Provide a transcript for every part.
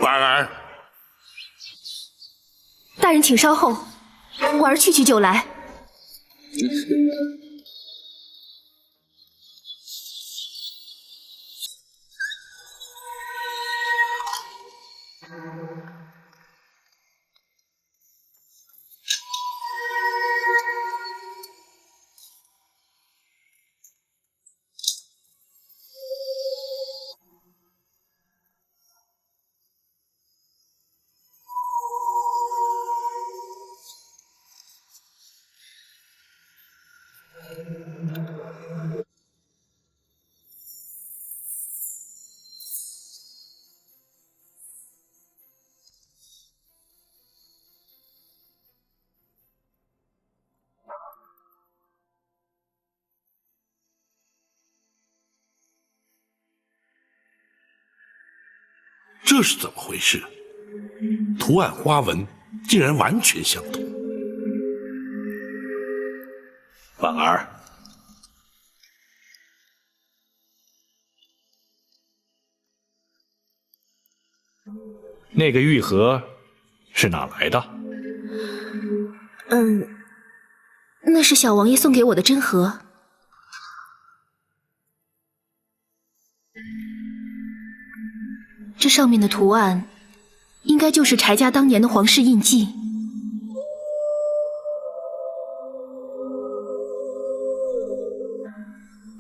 婉儿，大人请稍后，婉儿去就来。这是怎么回事？图案花纹竟然完全相同。婉儿，那个玉盒是哪来的？那是小王爷送给我的珍盒。这上面的图案，应该就是柴家当年的皇室印记。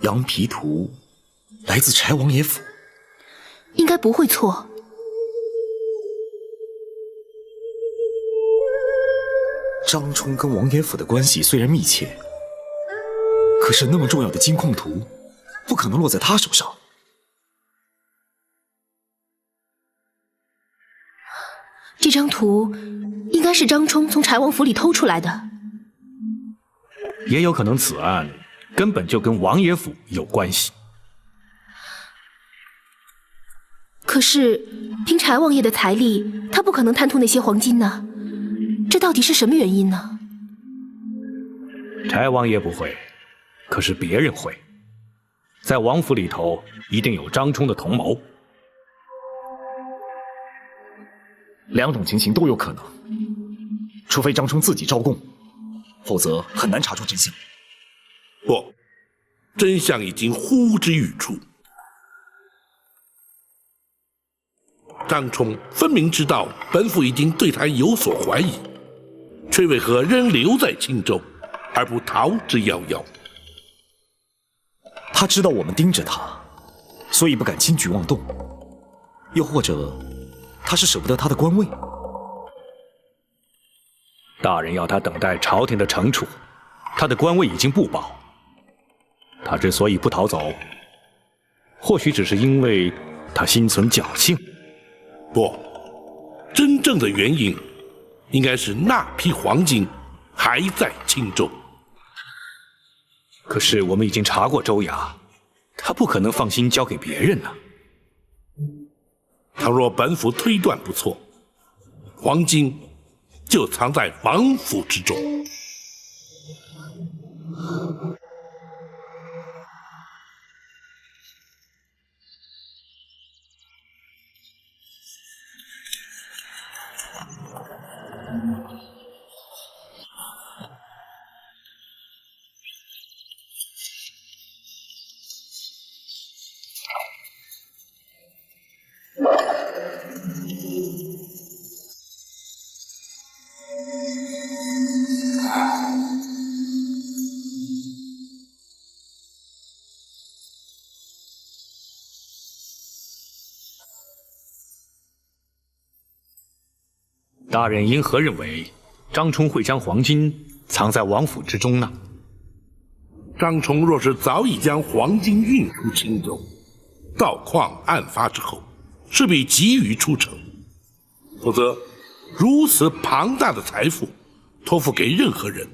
羊皮图来自柴王爷府，应该不会错。张冲跟王爷府的关系虽然密切，可是那么重要的金控图，不可能落在他手上。这张图应该是张冲从柴王府里偷出来的，也有可能此案根本就跟王爷府有关系。可是凭柴王爷的财力，他不可能贪图那些黄金呢。这到底是什么原因呢？柴王爷不会，可是别人会。在王府里头，一定有张冲的同谋。两种情形都有可能，除非张冲自己招供，否则很难查出真相。不，真相已经呼之欲出。张冲分明知道本府已经对他有所怀疑，却为何仍留在青州，而不逃之夭夭？他知道我们盯着他，所以不敢轻举妄动。又或者，他是舍不得他的官位。大人要他等待朝廷的惩处，他的官位已经不保。他之所以不逃走，或许只是因为他心存侥幸。不，真正的原因应该是那批黄金还在青州。可是我们已经查过州衙，他不可能放心交给别人呢。倘若本府推断不错，黄金就藏在王府之中。大人因何认为张冲会将黄金藏在王府之中呢？张冲若是早已将黄金运出青州，道矿案发之后，势必急于出城，否则如此庞大的财富托付给任何人，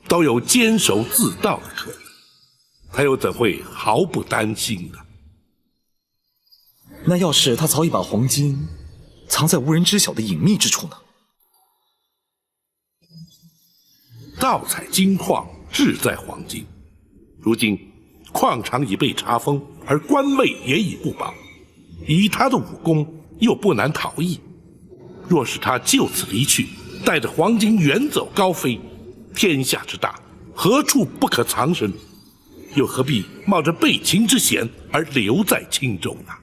都有监守自盗的可能，他又怎会毫不担心呢？那要是他早已把黄金藏在无人知晓的隐秘之处呢？盗采金矿志在黄金。如今矿场已被查封，而官位也已不保，以他的武功又不难逃逸。若是他就此离去，带着黄金远走高飞，天下之大，何处不可藏身？又何必冒着被擒之险而留在青州呢？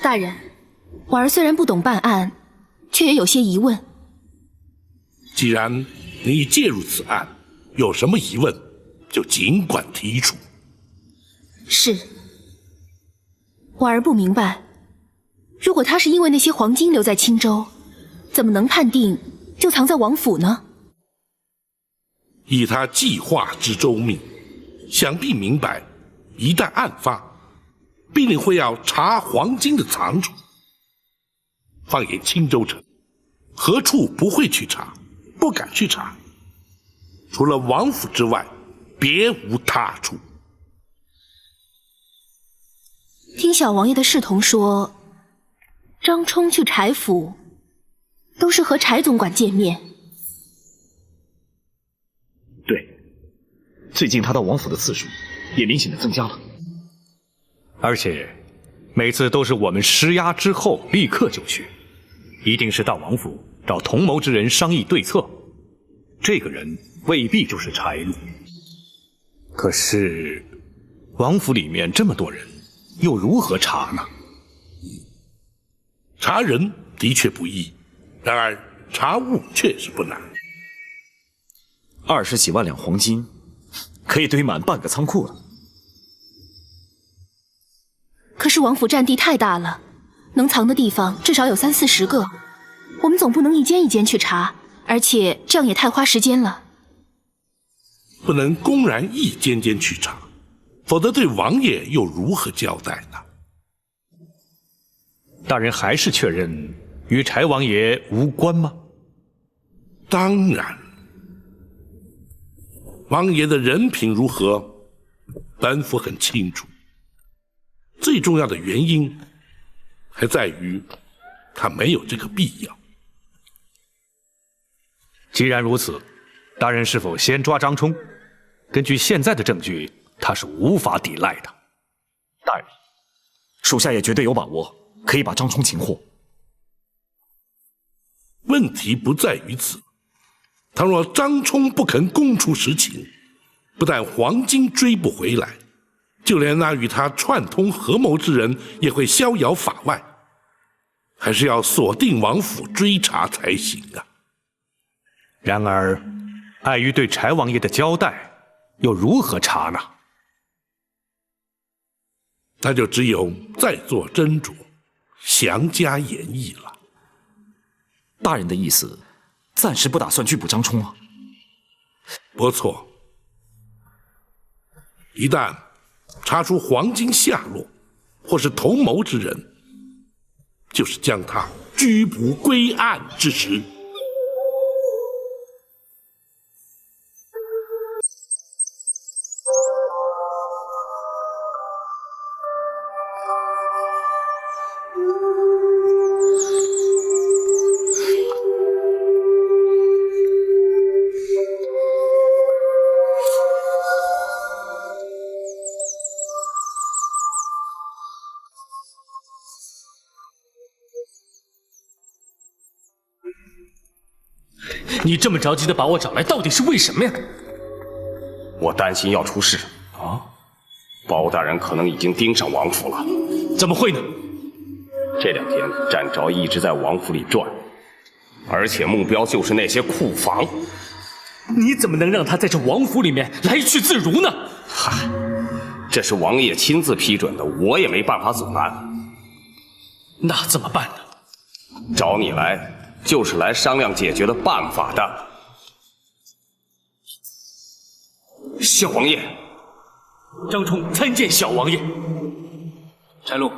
大人，婉儿虽然不懂办案，却也有些疑问。既然你介入此案，有什么疑问就尽管提出。是。婉儿不明白，如果他是因为那些黄金留在青州，怎么能判定就藏在王府呢？以他计划之周密，想必明白，一旦案发，必定会要查黄金的藏处。放眼青州城，何处不会去查，不敢去查？除了王府之外，别无他处。听小王爷的侍童说，张冲去柴府，都是和柴总管见面。对，最近他到王府的次数也明显的增加了，而且每次都是我们施压之后立刻就去，一定是到王府找同谋之人商议对策。这个人未必就是柴路。可是王府里面这么多人，又如何查呢？查人的确不易，然而查物确实不难。20几万两黄金，可以堆满半个仓库了。可是王府占地太大了，能藏的地方至少有30-40个，我们总不能一间一间去查，而且这样也太花时间了。不能公然一间间去查，否则对王爷又如何交代呢？大人还是确认与柴王爷无关吗？当然，王爷的人品如何，本府很清楚。最重要的原因还在于他没有这个必要。既然如此，大人是否先抓张冲？根据现在的证据，他是无法抵赖的。大人，属下也绝对有把握可以把张冲擒获。问题不在于此，倘若张冲不肯供出实情，不但黄金追不回来，就连那与他串通合谋之人也会逍遥法外，还是要锁定王府追查才行啊。然而，碍于对柴王爷的交代，又如何查呢？那就只有再做斟酌，详加演绎了。大人的意思，暂时不打算拘捕张冲啊？不错，一旦查出黄金下落，或是同谋之人，就是将他拘捕归案之时。你这么着急的把我找来，到底是为什么呀？我担心要出事啊！包大人可能已经盯上王府了。怎么会呢？这2天展昭一直在王府里转，而且目标就是那些库房。你怎么能让他在这王府里面来去自如呢？嗨，这是王爷亲自批准的，我也没办法阻拦。那怎么办呢？找你来就是来商量解决的办法的。小王爷，张冲参见小王爷。柴路。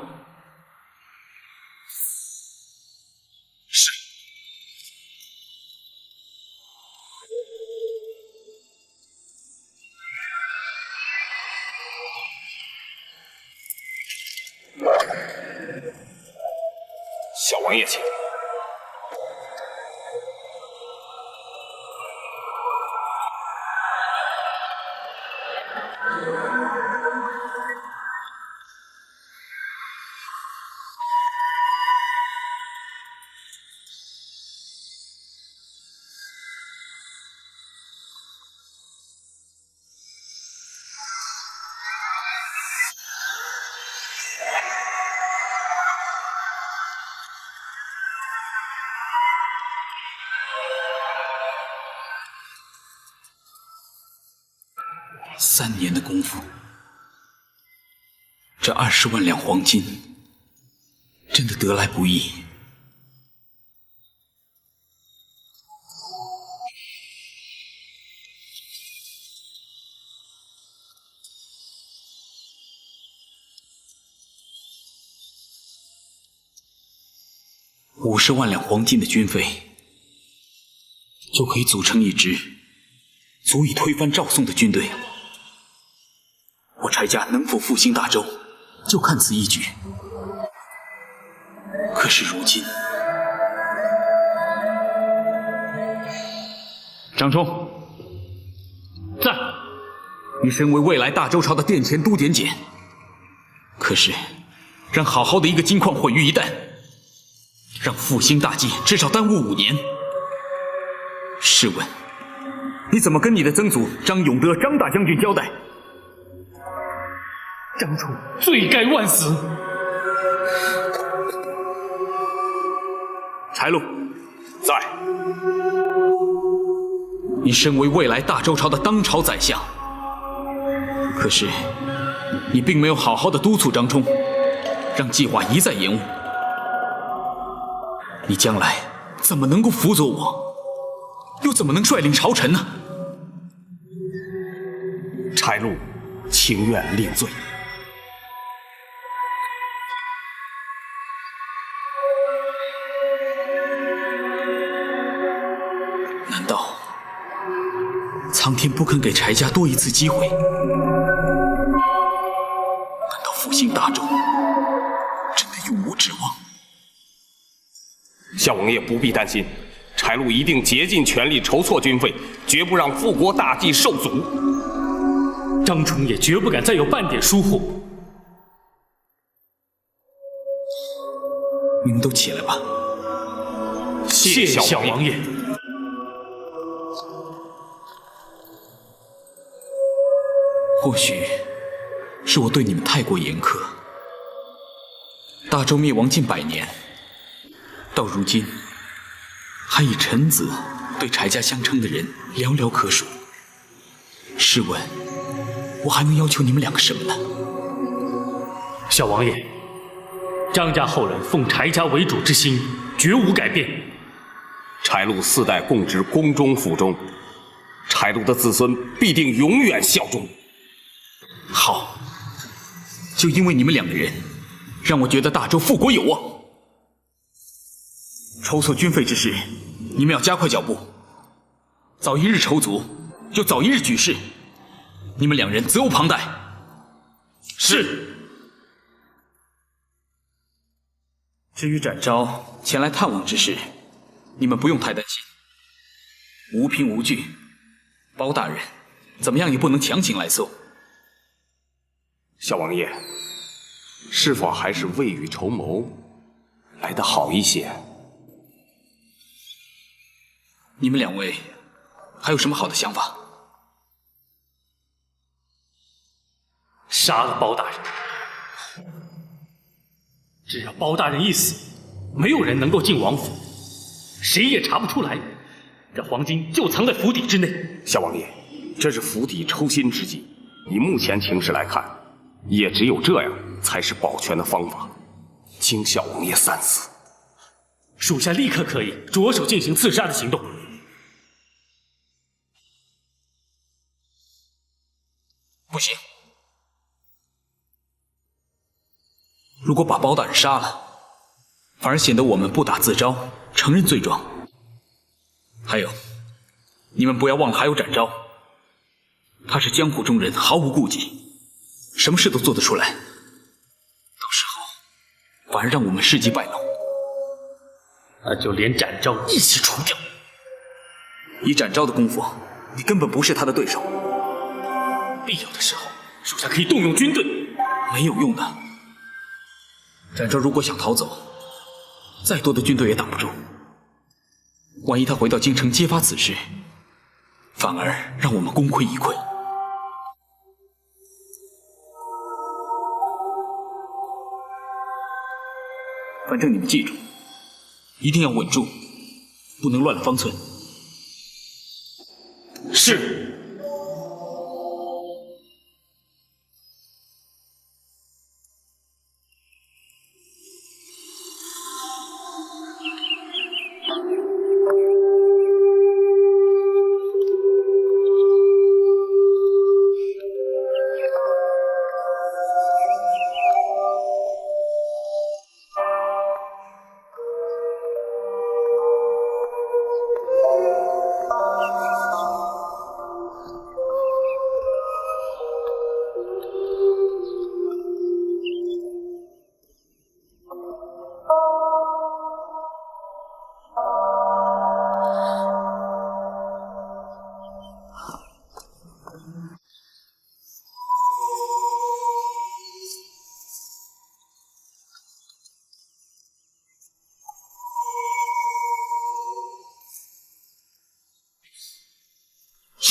是。小王爷请。3年的功夫，这20万两黄金真的得来不易。50万两黄金的军费，就可以组成一支足以推翻赵宋的军队。我柴家能否复兴大周，就看此一举。可是如今，张冲，在。你身为未来大周朝的殿前都点检，可是让好好的一个金矿毁于一旦，让复兴大计至少耽误5年。试问，你怎么跟你的曾祖张永德张大将军交代？张冲罪该万死。柴禄，在。你身为未来大周朝的当朝宰相，可是你并没有好好的督促张冲，让计划一再延误。你将来怎么能够辅佐我，又怎么能率领朝臣呢？柴禄情愿领罪。难道苍天不肯给柴家多一次机会？难道复兴大周真的永无指望？小王爷不必担心，柴禄一定竭尽全力筹措军费，绝不让复国大计受阻。张冲也绝不敢再有半点疏忽。你们都起来吧。谢小王爷。或许是我对你们太过严苛。大周灭亡近100年，到如今，还以臣子对柴家相称的人寥寥可数。试问，我还能要求你们2个什么呢？小王爷，张家后人奉柴家为主之心绝无改变。柴禄4代供职宫中府中，柴禄的子孙必定永远效忠。好，就因为你们2个人，让我觉得大周复国有望。筹措军费之事，你们要加快脚步，早一日筹足，就早一日举事。你们2人责无旁贷。是。至于展昭前来探望之事，你们不用太担心。无凭无据，包大人怎么样也不能强行来搜。小王爷，是否还是未雨绸缪来得好一些？你们2位还有什么好的想法？杀了包大人。只要包大人一死，没有人能够进王府，谁也查不出来。这黄金就藏在府邸之内。小王爷，这是釜底抽薪之计。以目前情势来看，也只有这样才是保全的方法。请小王爷三思。属下立刻可以着手进行刺杀的行动。不行，如果把包大人杀了，反而显得我们不打自招，承认罪状。还有，你们不要忘了还有展昭，他是江湖中人，毫无顾忌，什么事都做得出来。到时候反而让我们事迹败露。那就连展昭一起除掉。以展昭的功夫，你根本不是他的对手。必要的时候，属下可以动用军队。没有用的。展昭如果想逃走，再多的军队也挡不住。万一他回到京城揭发此事，反而让我们功亏一篑。反正你们记住，一定要稳住，不能乱了方寸。是。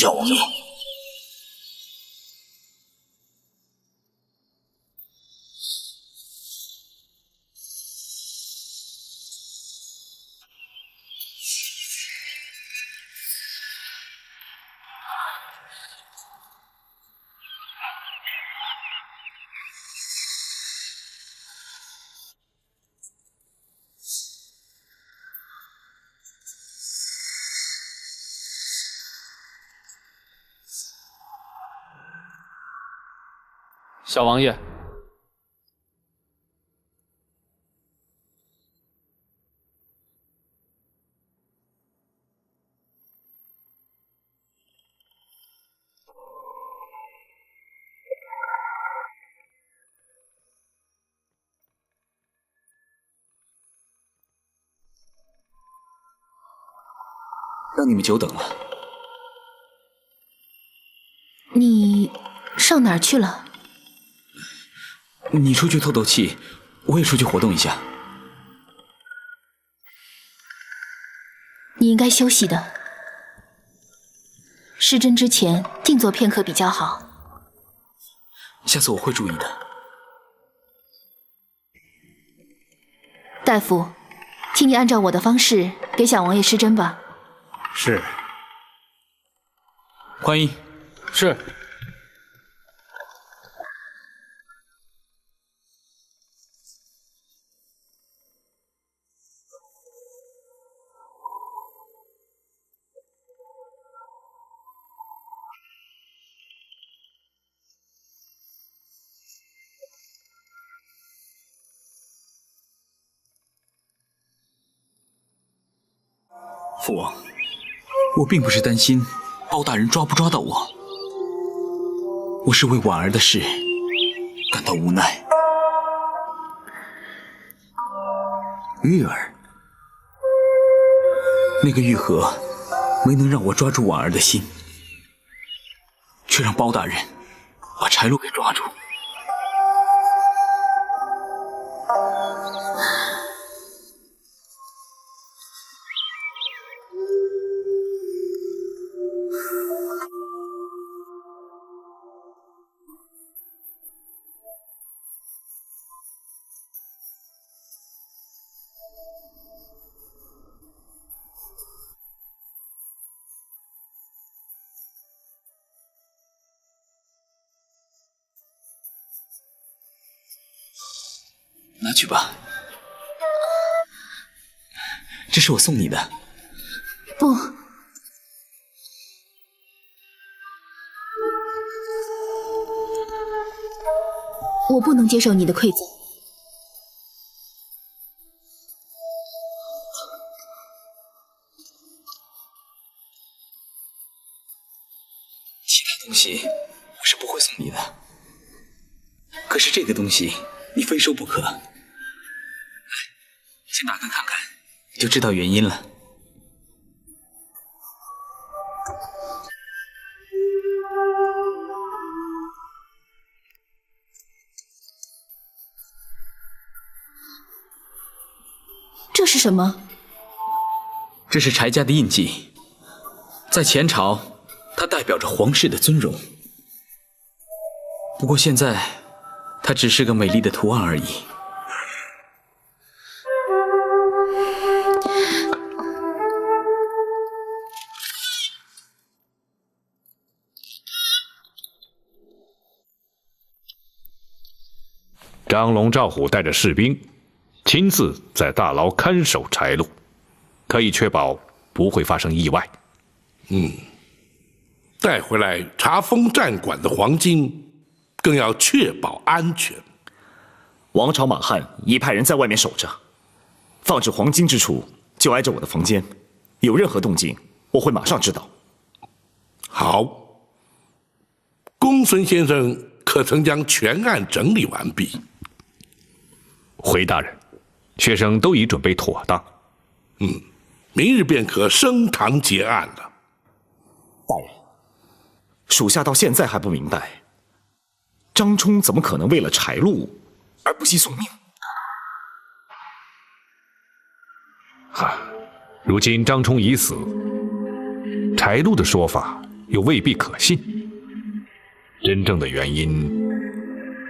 小王爷。小王爷，让你们久等了。你上哪儿去了？你出去透透气，我也出去活动一下。你应该休息的。失针之前静坐片刻比较好。下次我会注意的。大夫，请你按照我的方式给小王爷施针吧。是。宽衣。是。父王，我并不是担心包大人抓不抓到我，我是为婉儿的事感到无奈。玉儿，那个玉盒没能让我抓住婉儿的心，却让包大人把柴禄给抓住。拿去吧，这是我送你的。不，我不能接受你的馈赠。其他东西我是不会送你的，可是这个东西你非收不可。来，先打开看看，你就知道原因了。这是什么？这是柴家的印记，在前朝，它代表着皇室的尊荣。不过现在，它只是个美丽的图案而已。张龙、赵虎带着士兵，亲自在大牢看守柴禄，可以确保不会发生意外。带回来查封战馆的黄金，更要确保安全。王朝马汉已派人在外面守着，放置黄金之处就挨着我的房间，有任何动静，我会马上知道。好，公孙先生可曾将全案整理完毕？回大人，学生都已准备妥当。明日便可升堂结案了。大人，属下到现在还不明白，张冲怎么可能为了柴禄而不惜送命？如今张冲已死，柴禄的说法又未必可信。真正的原因，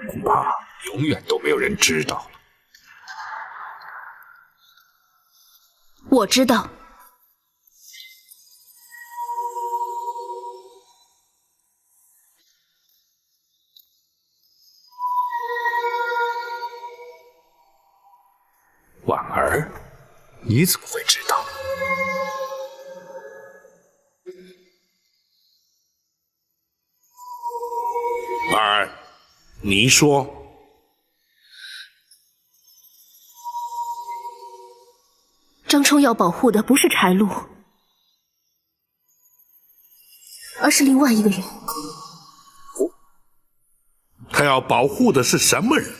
恐怕永远都没有人知道。我知道。婉儿，你怎么会知道？婉儿，你说，张冲要保护的不是柴路，而是另外一个人。他要保护的是什么人？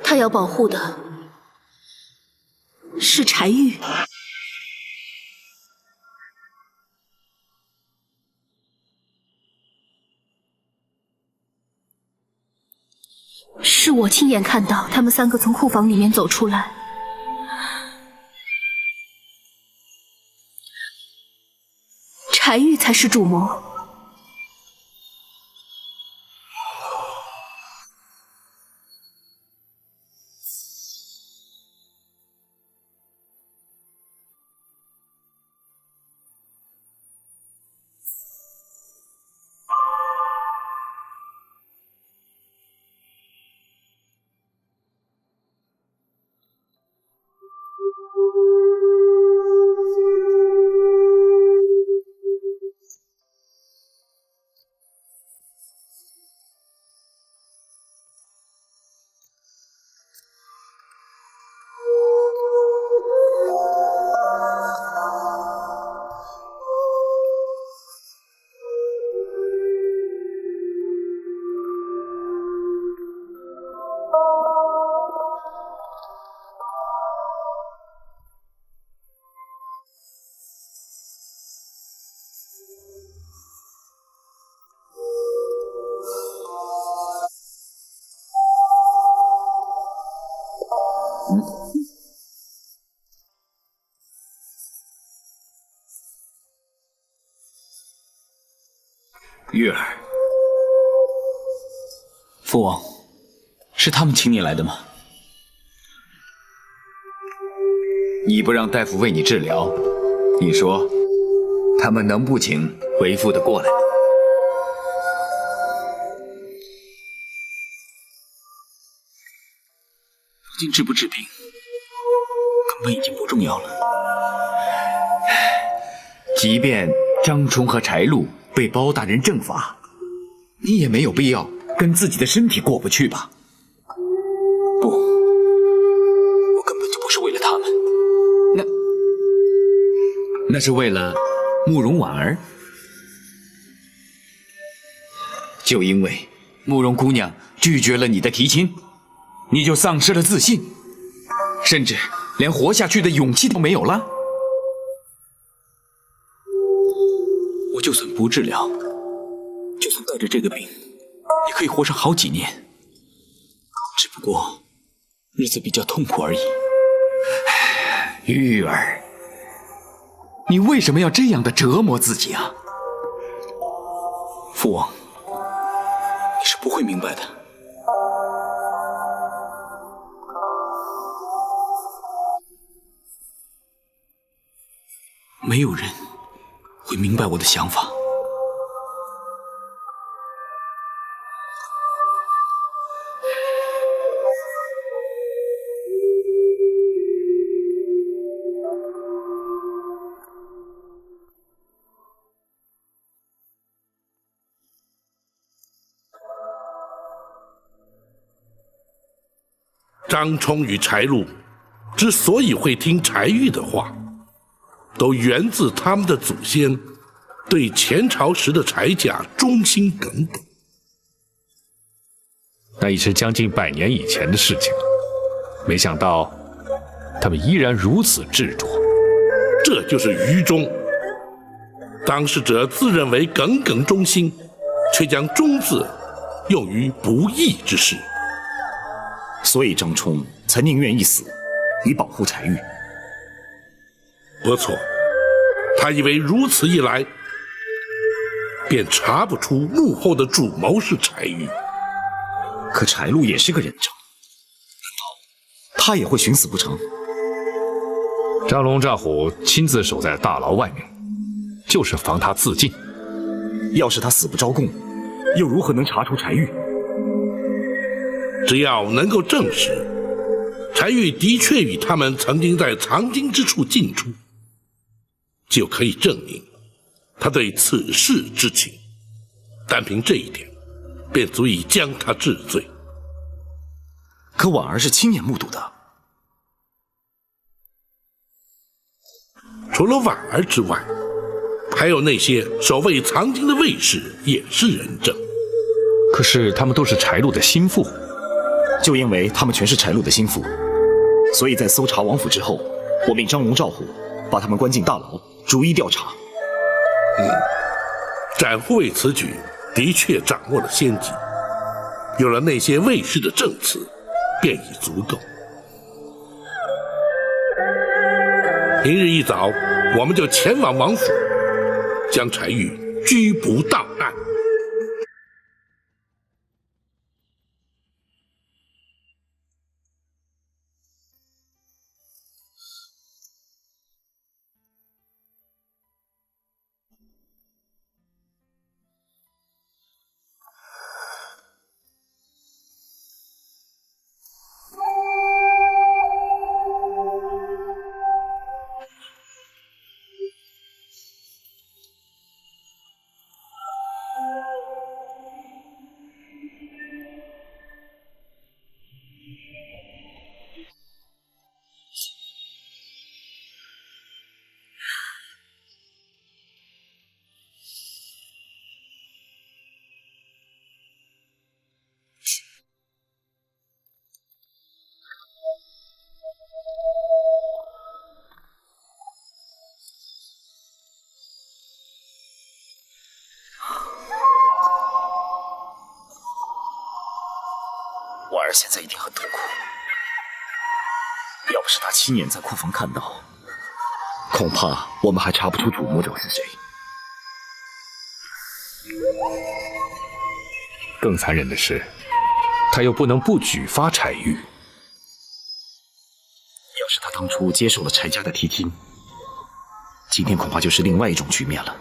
他要保护的是柴玉。是我亲眼看到他们3个从库房里面走出来。柴玉才是主谋。月儿，父王，是他们请你来的吗？你不让大夫为你治疗，你说他们能不请为父的过来？如今治不治病，根本已经不重要了。即便张冲和柴路被包大人正法，你也没有必要跟自己的身体过不去吧？不，我根本就不是为了他们，那是为了慕容婉儿。就因为慕容姑娘拒绝了你的提亲，你就丧失了自信，甚至连活下去的勇气都没有了。我就算不治疗，就算带着这个病，也可以活上好几年，只不过日子比较痛苦而已。玉儿，你为什么要这样的折磨自己啊？父王，你是不会明白的。没有人会明白我的想法。张冲与柴路之所以会听柴玉的话，都源自他们的祖先对前朝时的柴家忠心耿耿。那已是将近100年以前的事情了，没想到他们依然如此执着。这就是愚忠。当事者自认为耿耿忠心，却将忠字用于不义之事。所以张冲才宁愿一死，以保护柴玉。不错，他以为如此一来，便查不出幕后的主谋是柴玉。可柴路也是个忍者，难道他也会寻死不成？张龙赵虎亲自守在大牢外面，就是防他自尽。要是他死不招供，又如何能查出柴玉？只要能够证实柴玉的确与他们曾经在藏经之处进出，就可以证明他对此事知情。单凭这一点，便足以将他治罪。可婉儿是亲眼目睹的。除了婉儿之外，还有那些守卫藏经的卫士也是人证。可是他们都是柴路的心腹。就因为他们全是柴路的心腹，所以在搜查王府之后，我命张龙赵虎把他们关进大牢，逐一调查。展护卫此举的确掌握了先机，有了那些卫士的证词，便已足够。明日一早，我们就前往王府，将柴玉拘捕到案。婉儿现在一定很痛苦，要不是她亲眼在库房看到，恐怕我们还查不出主谋者是谁。更残忍的是，他又不能不举发柴玉。要是他当初接受了柴家的提亲，今天恐怕就是另外一种局面了。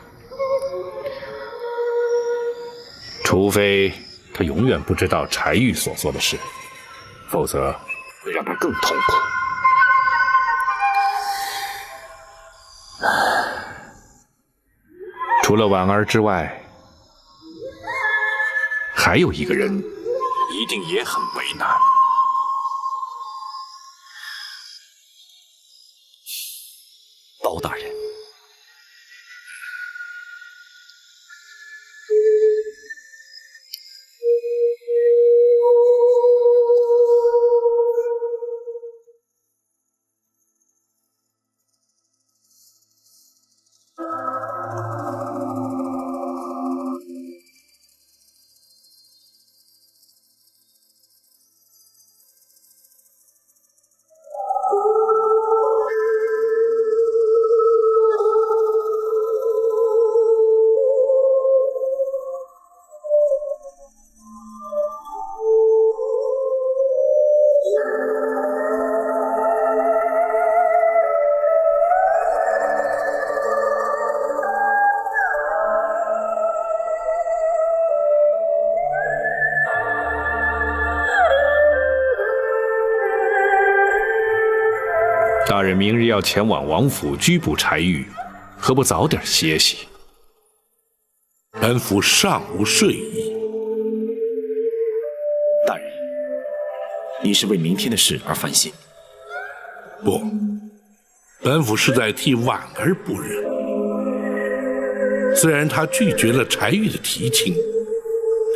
除非他永远不知道柴玉所做的事，否则会让他更痛苦。除了婉儿之外，还有一个人一定也很为难。包大人，大人明日要前往王府拘捕柴玉，何不早点歇息？本府尚无睡意。大人，你是为明天的事而烦心？不，本府是在替婉儿不忍。虽然她拒绝了柴玉的提亲，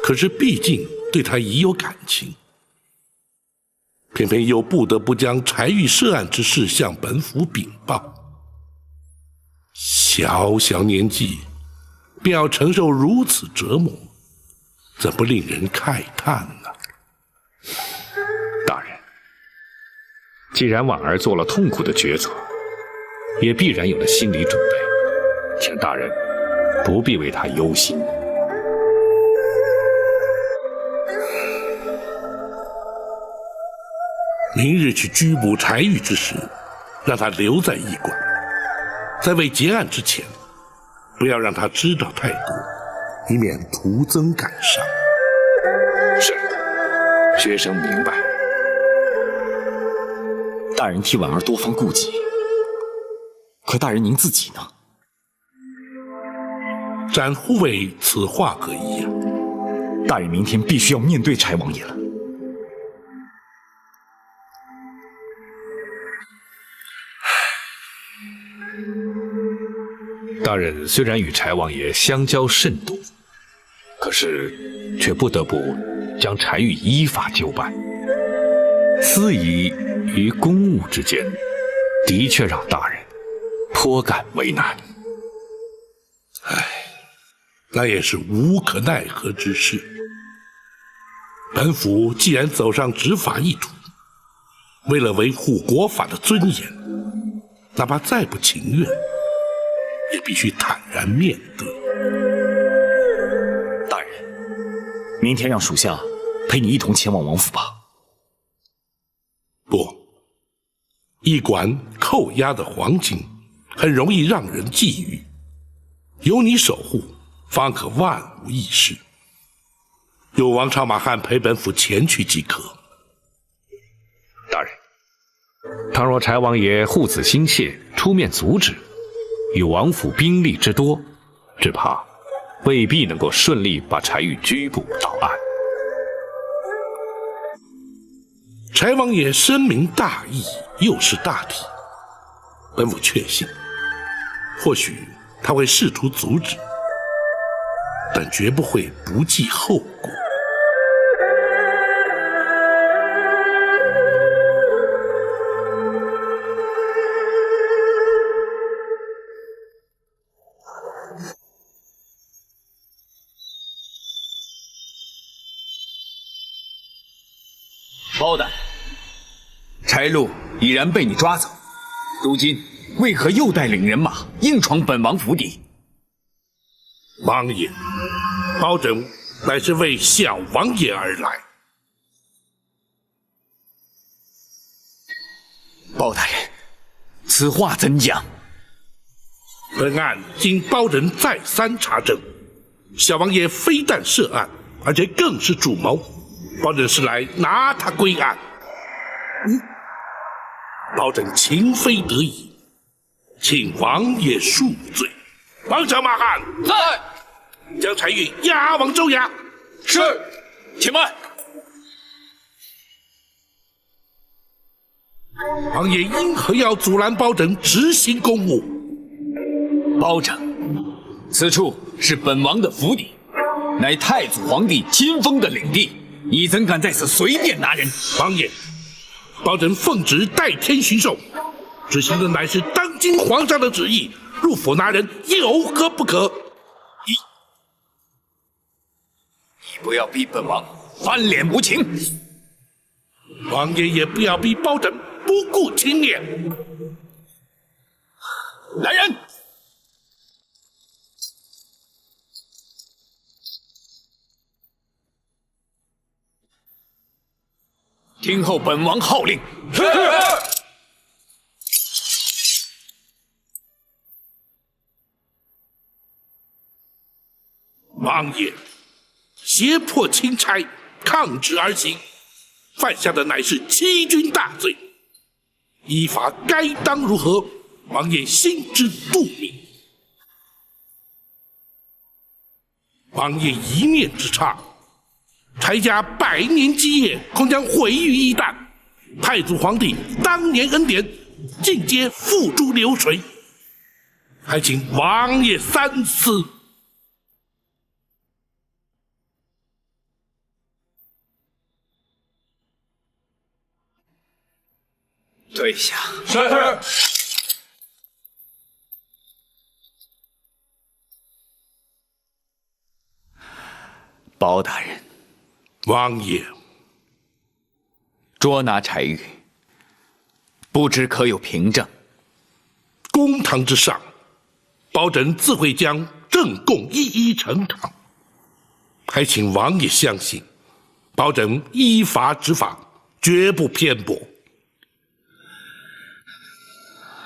可是毕竟对他已有感情。偏偏又不得不将柴玉涉案之事向本府禀报。小小年纪，便要承受如此折磨，怎不令人慨叹呢？大人，既然婉儿做了痛苦的抉择，也必然有了心理准备，请大人不必为她忧心。明日去拘捕柴玉之时，让他留在驿馆，在未结案之前，不要让他知道太多，以免徒增感伤。是，学生明白。大人替婉儿多方顾及，可大人您自己呢？展护卫此话何意啊？大人明天必须要面对柴王爷了。大人虽然与柴王爷相交甚笃，可是却不得不将柴玉依法就办。司仪于公务之间，的确让大人颇感为难。那也是无可奈何之事。本府既然走上执法一途，为了维护国法的尊严，哪怕再不情愿，也必须坦然面对。大人，明天让属下陪你一同前往王府吧。不，驿馆扣押的黄金很容易让人觊觎，有你守护，方可万无一失。有王朝马汉陪本府前去即可。大人，倘若柴王爷护子心切，出面阻止，以王府兵力之多，只怕未必能够顺利把柴玉拘捕到案。柴王爷深明大义，又识大体，本府确信，或许他会试图阻止，但绝不会不计后果。包大人，柴禄已然被你抓走，如今为何又带领人马硬闯本王府邸？王爷，包拯乃是为小王爷而来。包大人，此话怎讲？本案经包拯再三查证，小王爷非但涉案，而且更是主谋。包拯是来拿他归案。包拯情非得已，请王爷恕罪。王朝马汉在，将柴玉押往州衙。是，且慢。王爷因何要阻拦包拯执行公务？包拯，此处是本王的府邸，乃太祖皇帝亲封的领地，你怎敢在此随便拿人？王爷，包拯奉旨代天巡狩，执行的乃是当今皇上的旨意，入府拿人有何不可？你不要逼本王翻脸无情。王爷也不要逼包拯不顾情面。来人！听候本王号令。是。王爷，胁迫钦差抗旨而行，犯下的乃是欺君大罪，依法该当如何？王爷心知肚明。王爷一念之差，柴家100年基业恐将毁于一旦，太祖皇帝当年恩典尽皆付诸流水，还请王爷三思。退下。是。包大人，王爷，捉拿柴玉，不知可有凭证？公堂之上，保枕自会将证供一一呈堂，还请王爷相信，保枕依法执法，绝不偏颇。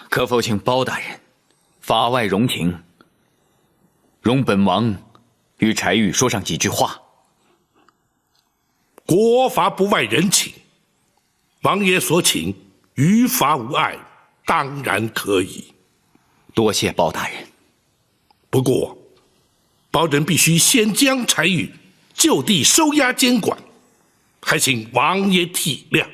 可否请包大人法外容庭，容本王与柴玉说上几句话？国法不外人情，王爷所请，于法无碍，当然可以。多谢包大人。不过，保枕必须先将柴玉就地收押监管，还请王爷体谅。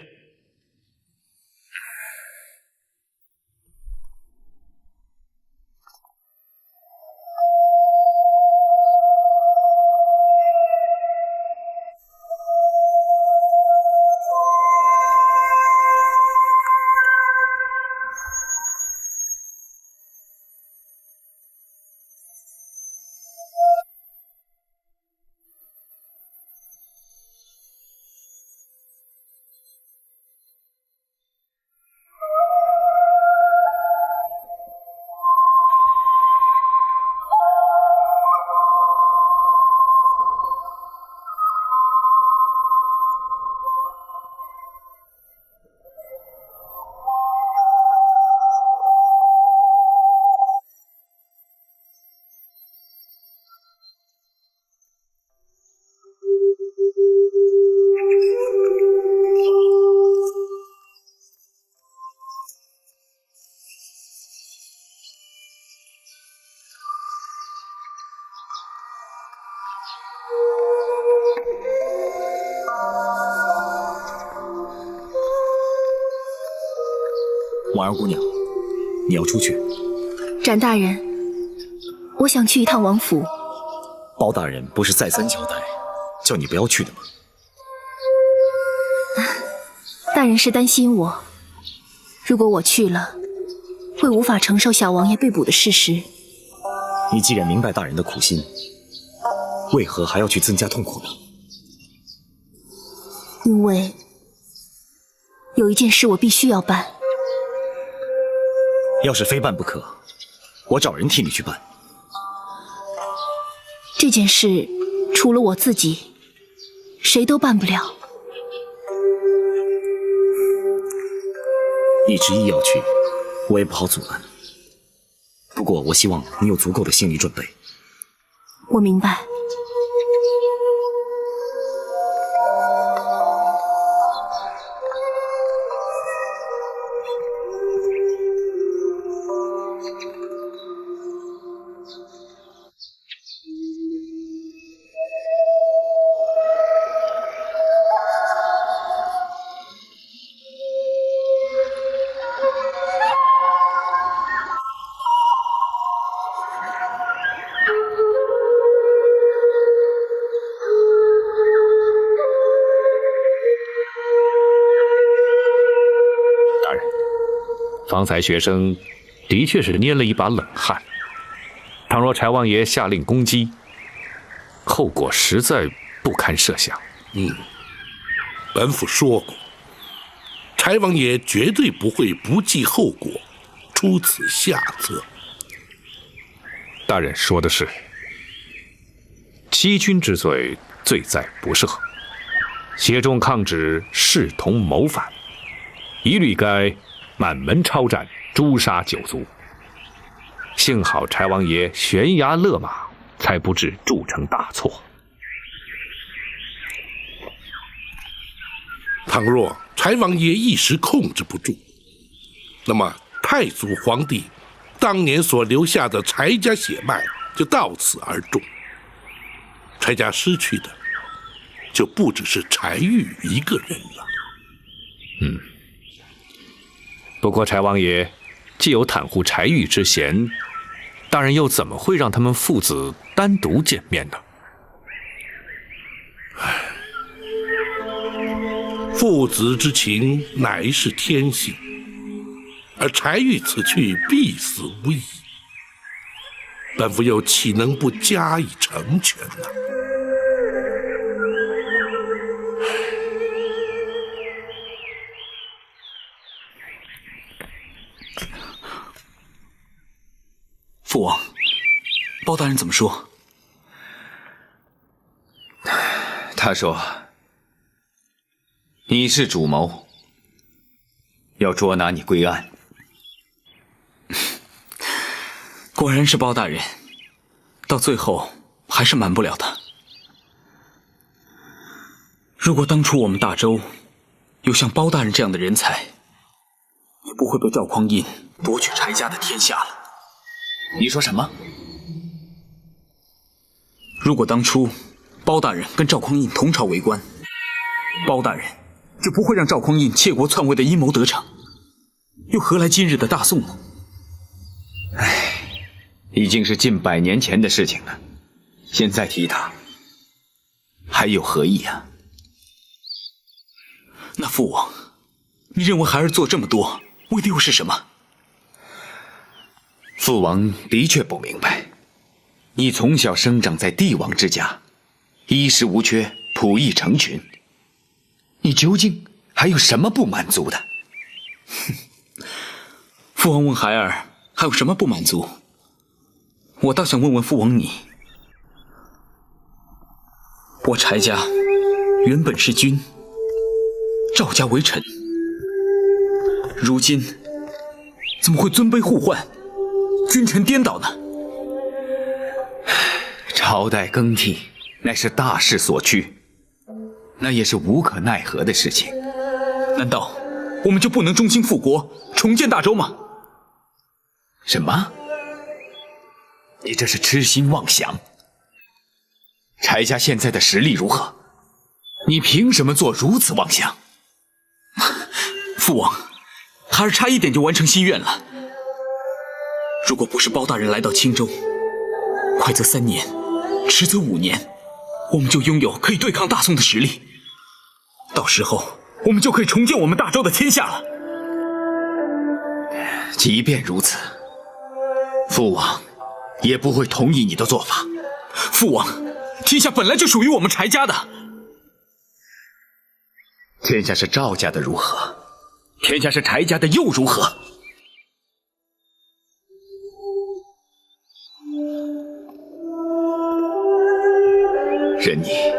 婉儿姑娘，你要出去？展大人，我想去一趟王府。包大人不是再三交代，叫你不要去的吗？大人是担心我，如果我去了，会无法承受小王爷被捕的事实。你既然明白大人的苦心，为何还要去增加痛苦呢？因为有一件事我必须要办。要是非办不可，我找人替你去办。这件事除了我自己，谁都办不了。你执意要去，我也不好阻拦。不过我希望你有足够的心理准备。我明白。方才学生的确是捏了一把冷汗。倘若柴王爷下令攻击，后果实在不堪设想。本府说过，柴王爷绝对不会不计后果，出此下策。大人说的是，欺君之罪，罪在不赦；协众抗旨，视同谋反，一律该满门抄斩，诛杀九族。幸好柴王爷悬崖勒马，才不致铸成大错。倘若柴王爷一时控制不住，那么太祖皇帝当年所留下的柴家血脉就到此而终。柴家失去的就不只是柴玉一个人了。不过柴王爷既有袒护柴玉之嫌，大人又怎么会让他们父子单独见面呢？父子之情乃是天性，而柴玉此去必死无疑，本府又岂能不加以成全呢？王，包大人怎么说？他说：“你是主谋，要捉拿你归案。”果然是包大人，到最后还是瞒不了他。如果当初我们大周有像包大人这样的人才，也不会被赵匡胤夺取柴家的天下了。你说什么？如果当初包大人跟赵匡胤同朝为官，包大人就不会让赵匡胤窃国篡位的阴谋得逞，又何来今日的大宋呢？已经是近100年前的事情了，现在提他，还有何意啊？那父王，你认为孩儿做这么多，为的又是什么？父王的确不明白，你从小生长在帝王之家，衣食无缺，仆役成群，你究竟还有什么不满足的？父王问孩儿还有什么不满足，我倒想问问父王你。我柴家原本是君，赵家为臣，如今怎么会尊卑互换，君臣颠倒呢？朝代更替乃是大势所趋，那也是无可奈何的事情。难道我们就不能忠心复国，重建大周吗？什么？你这是痴心妄想。柴家现在的实力如何？你凭什么做如此妄想？父王，孩儿差一点就完成心愿了。如果不是包大人来到青州，快则3年，迟则5年，我们就拥有可以对抗大宋的实力。到时候，我们就可以重建我们大周的天下了。即便如此，父王也不会同意你的做法。父王，天下本来就属于我们柴家的。天下是赵家的如何？天下是柴家的又如何？任你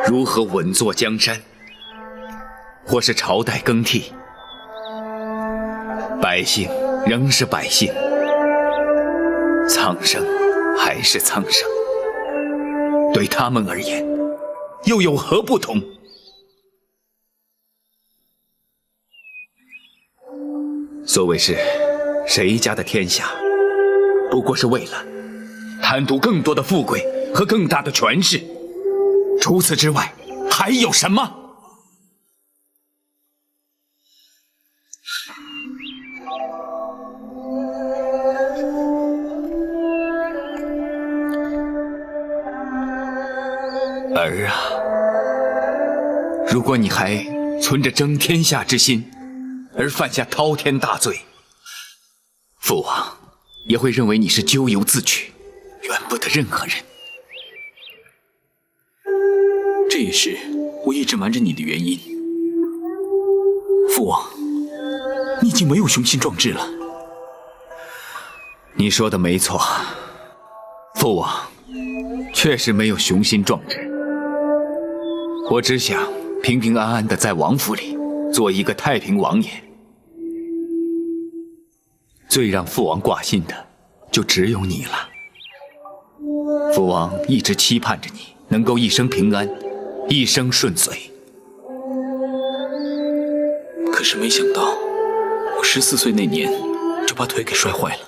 如何稳坐江山，或是朝代更替，百姓仍是百姓，苍生还是苍生，对他们而言又有何不同？所谓是谁家的天下，不过是为了贪图更多的富贵和更大的权势，除此之外还有什么？儿啊，如果你还存着争天下之心，而犯下滔天大罪，父王也会认为你是咎由自取，怨不得任何人。这也是我一直瞒着你的原因。父王，你已经没有雄心壮志了。你说的没错，父王确实没有雄心壮志。我只想平平安安的在王府里做一个太平王爷。最让父王挂心的就只有你了。父王一直期盼着你能够一生平安，一生顺遂。可是没想到，我14岁那年就把腿给摔坏了。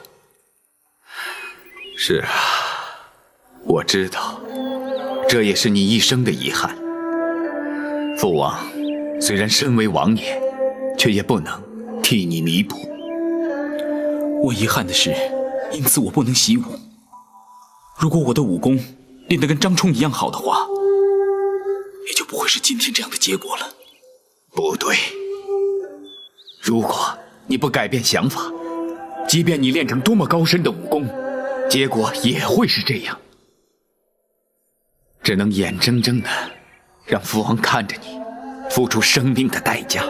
是啊，我知道，这也是你一生的遗憾。父王虽然身为王爷，却也不能替你弥补。我遗憾的是，因此我不能习武。如果我的武功练得跟张冲一样好的话，也就不会是今天这样的结果了。不对，如果你不改变想法，即便你练成多么高深的武功，结果也会是这样。只能眼睁睁的让父王看着你付出生命的代价。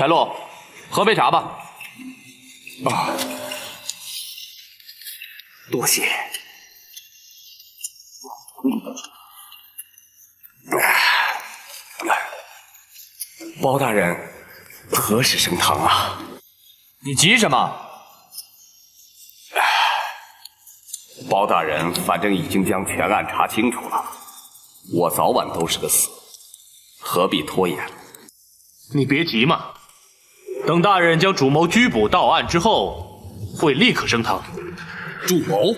柴洛，喝杯茶吧。啊，多谢。包大人，何时升堂啊？你急什么？包大人反正已经将全案查清楚了，我早晚都是个死，何必拖延？你别急嘛，等大人将主谋拘捕到案之后，会立刻升堂。主谋？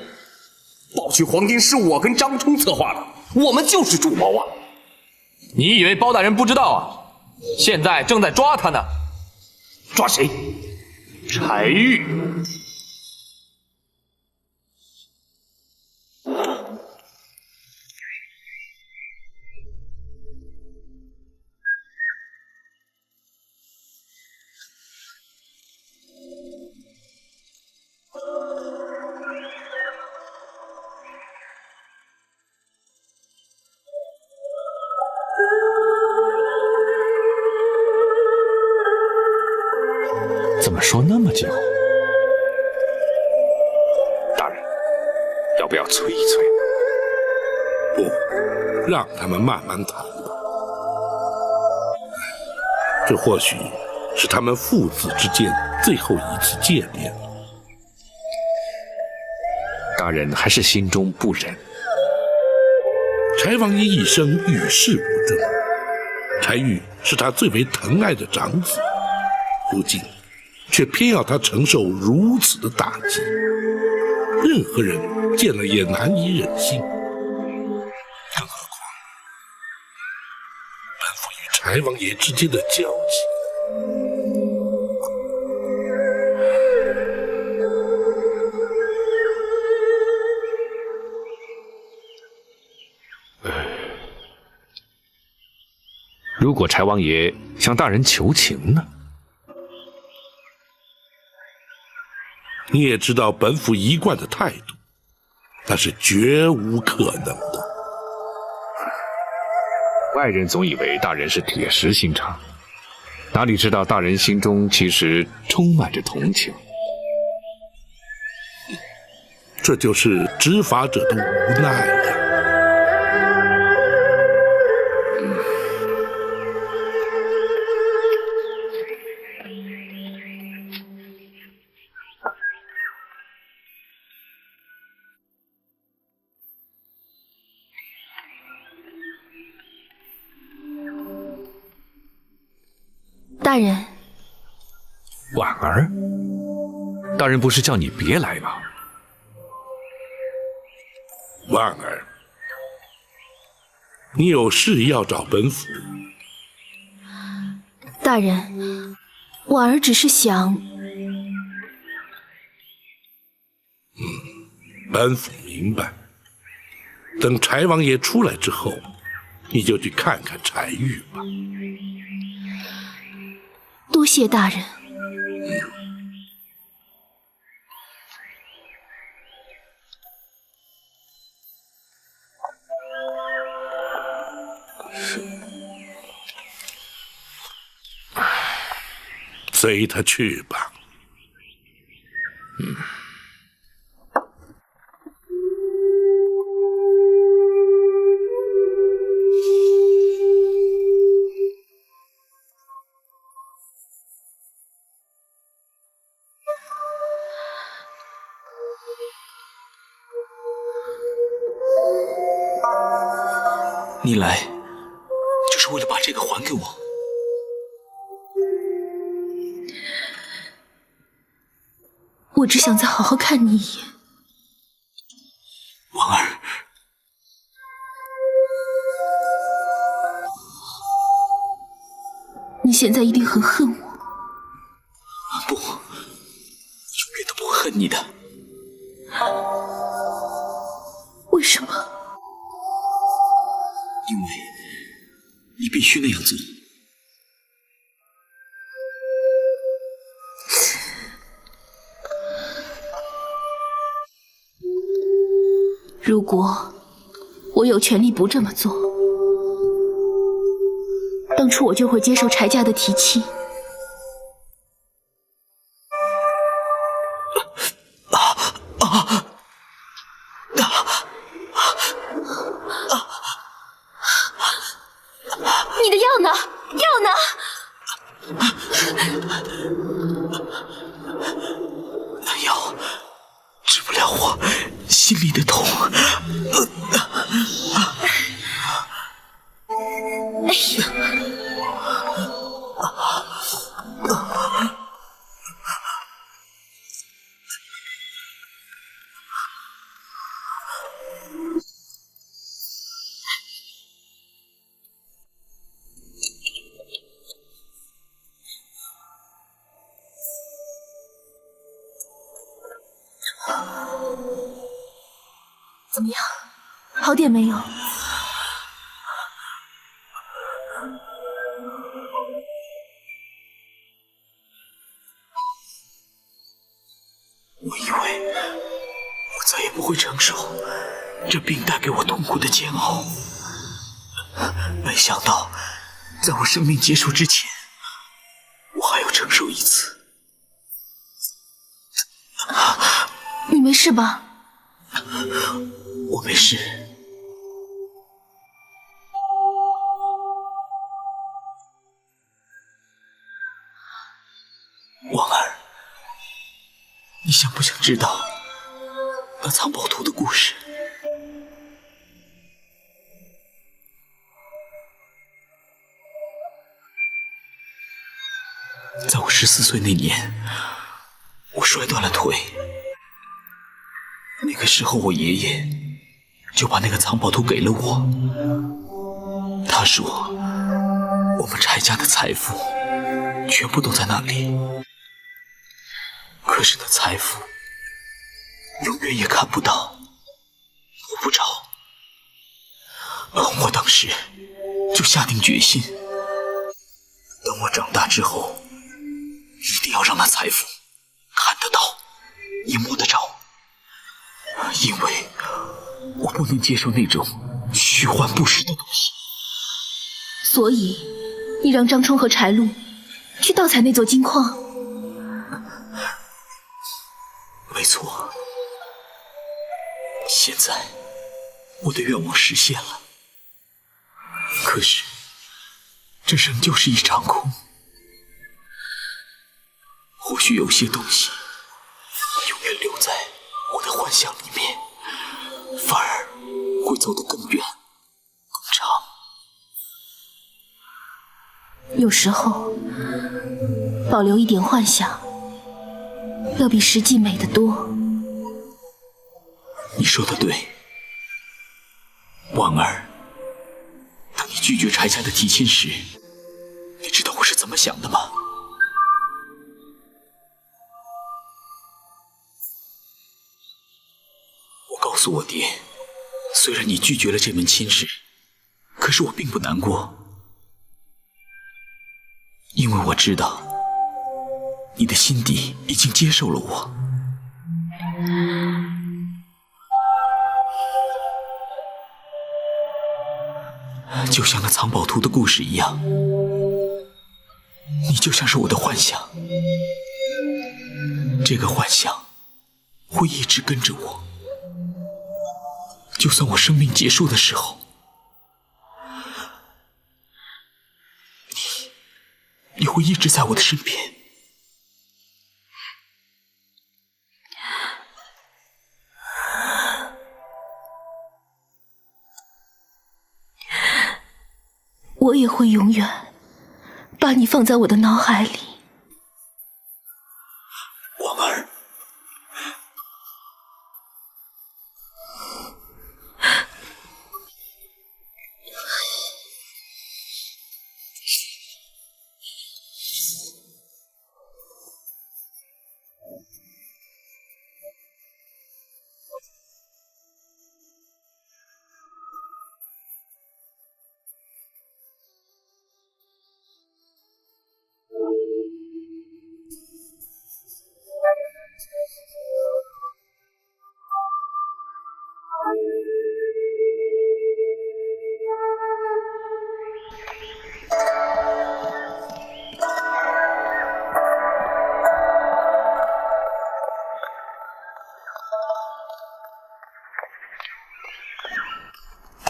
盗取黄金是我跟张冲策划的，我们就是主谋啊！你以为包大人不知道啊？现在正在抓他呢。抓谁？柴玉。怎么说那么久？大人，要不要催一催？不，让他们慢慢谈吧。这或许是他们父子之间最后一次见面。大人还是心中不忍。柴王爷一生与世无争，柴玉是他最为疼爱的长子，如今却偏要他承受如此的打击，任何人见了也难以忍心。更何况本府与柴王爷之间的交集。如果柴王爷向大人求情呢？你也知道本府一贯的态度，那是绝无可能的。外人总以为大人是铁石心肠，哪里知道大人心中其实充满着同情。这就是执法者的无奈呀。大人，婉儿，大人不是叫你别来吗？婉儿，你有事要找本府？大人，婉儿只是想……本府明白。等柴王爷出来之后，你就去看看柴玉吧。多谢大人。随他去吧。你来，就是为了把这个还给我。我只想再好好看你一眼。婉儿，你现在一定很恨我。不，我永远都不会恨你的。为什么？因为你必须那样做。如果我有权利不这么做，当初我就会接受柴家的提亲，那药治不了我心里的痛。哎呀！怎么样，好点没有？我以为我再也不会承受这病带给我痛苦的煎熬，没想到在我生命结束之前，我还要承受一次。你没事吧？我没事。婉儿，你想不想知道那藏宝图的故事？在我14岁那年，我摔断了腿。那个时候，我爷爷就把那个藏宝图给了我。他说，我们柴家的财富全部都在那里，可是那财富永远也看不到，摸不着。我当时就下定决心，等我长大之后，一定要让那财富看得到，也摸得着。因为我不能接受那种虚幻不实的东西。所以，你让张冲和柴路去盗采那座金矿？没错。现在，我的愿望实现了。可是，这仍旧是一场空。或许有些东西永远留在我的幻想里面，反而会走得更远、更长。有时候，保留一点幻想，要比实际美得多。你说的对，婉儿。当你拒绝柴家的提亲时，你知道我是怎么想的吗？我告诉我爹，虽然你拒绝了这门亲事，可是我并不难过，因为我知道你的心底已经接受了我。就像那藏宝图的故事一样，你就像是我的幻想，这个幻想会一直跟着我，就算我生命结束的时候，你会一直在我的身边。我也会永远把你放在我的脑海里。婉儿，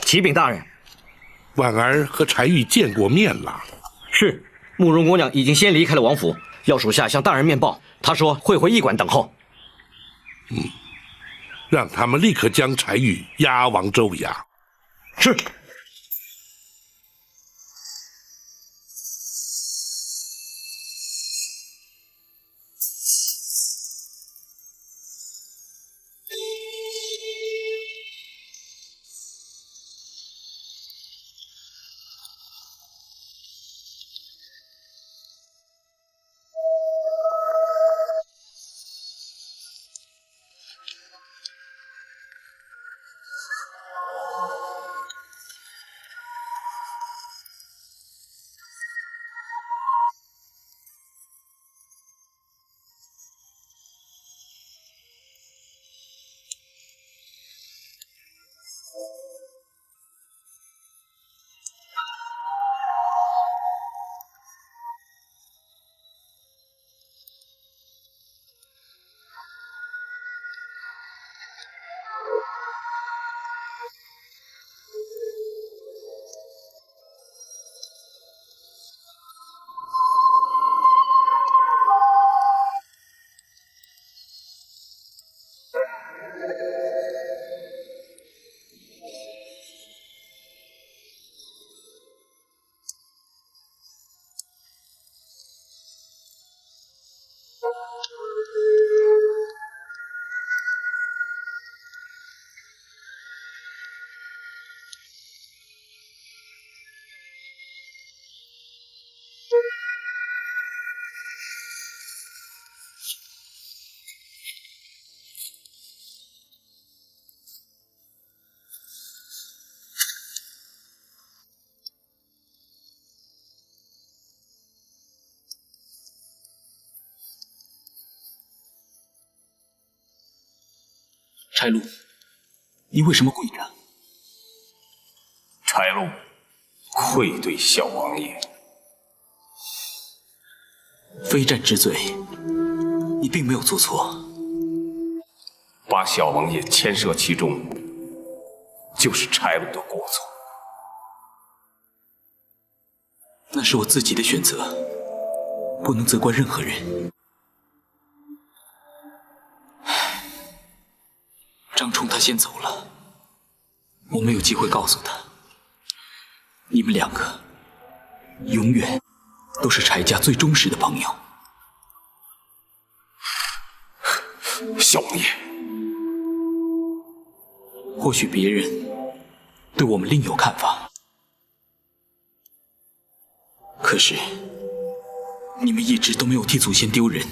启禀大人，婉儿和柴玉见过面了。是，慕容姑娘已经先离开了王府，要属下向大人面报。她说会回驿馆等候。让他们立刻将柴玉押往州衙。是。柴禄，你为什么跪着？柴禄，愧对小王爷。非战之罪，你并没有做错。把小王爷牵涉其中，就是柴禄的过错。那是我自己的选择，不能责怪任何人。张冲他先走了，我没有机会告诉他，你们两个永远都是柴家最忠实的朋友。小王爷，或许别人对我们另有看法，可是你们一直都没有替祖先丢人。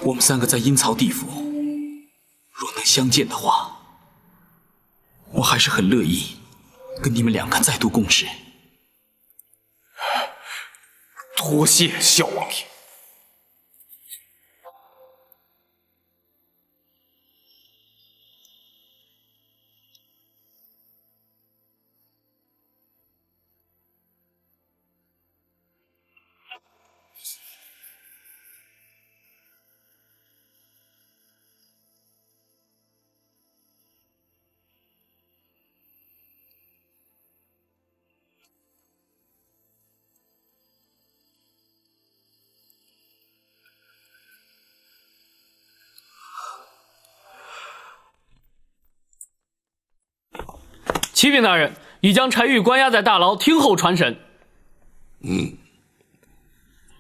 我们三个在阴曹地府，若能相见的话，我还是很乐意跟你们两个再度共事。多谢小王爷。启禀大人，已将柴玉关押在大牢，听候传审。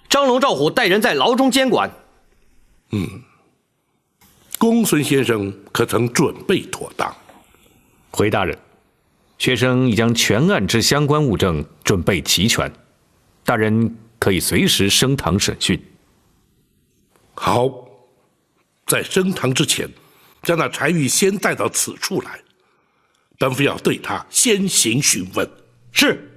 张龙、赵虎带人在牢中监管。公孙先生可曾准备妥当？回大人，学生已将全案之相关物证准备齐全，大人可以随时升堂审讯。好，在升堂之前，将那柴玉先带到此处来，本府要对他先行询问。是。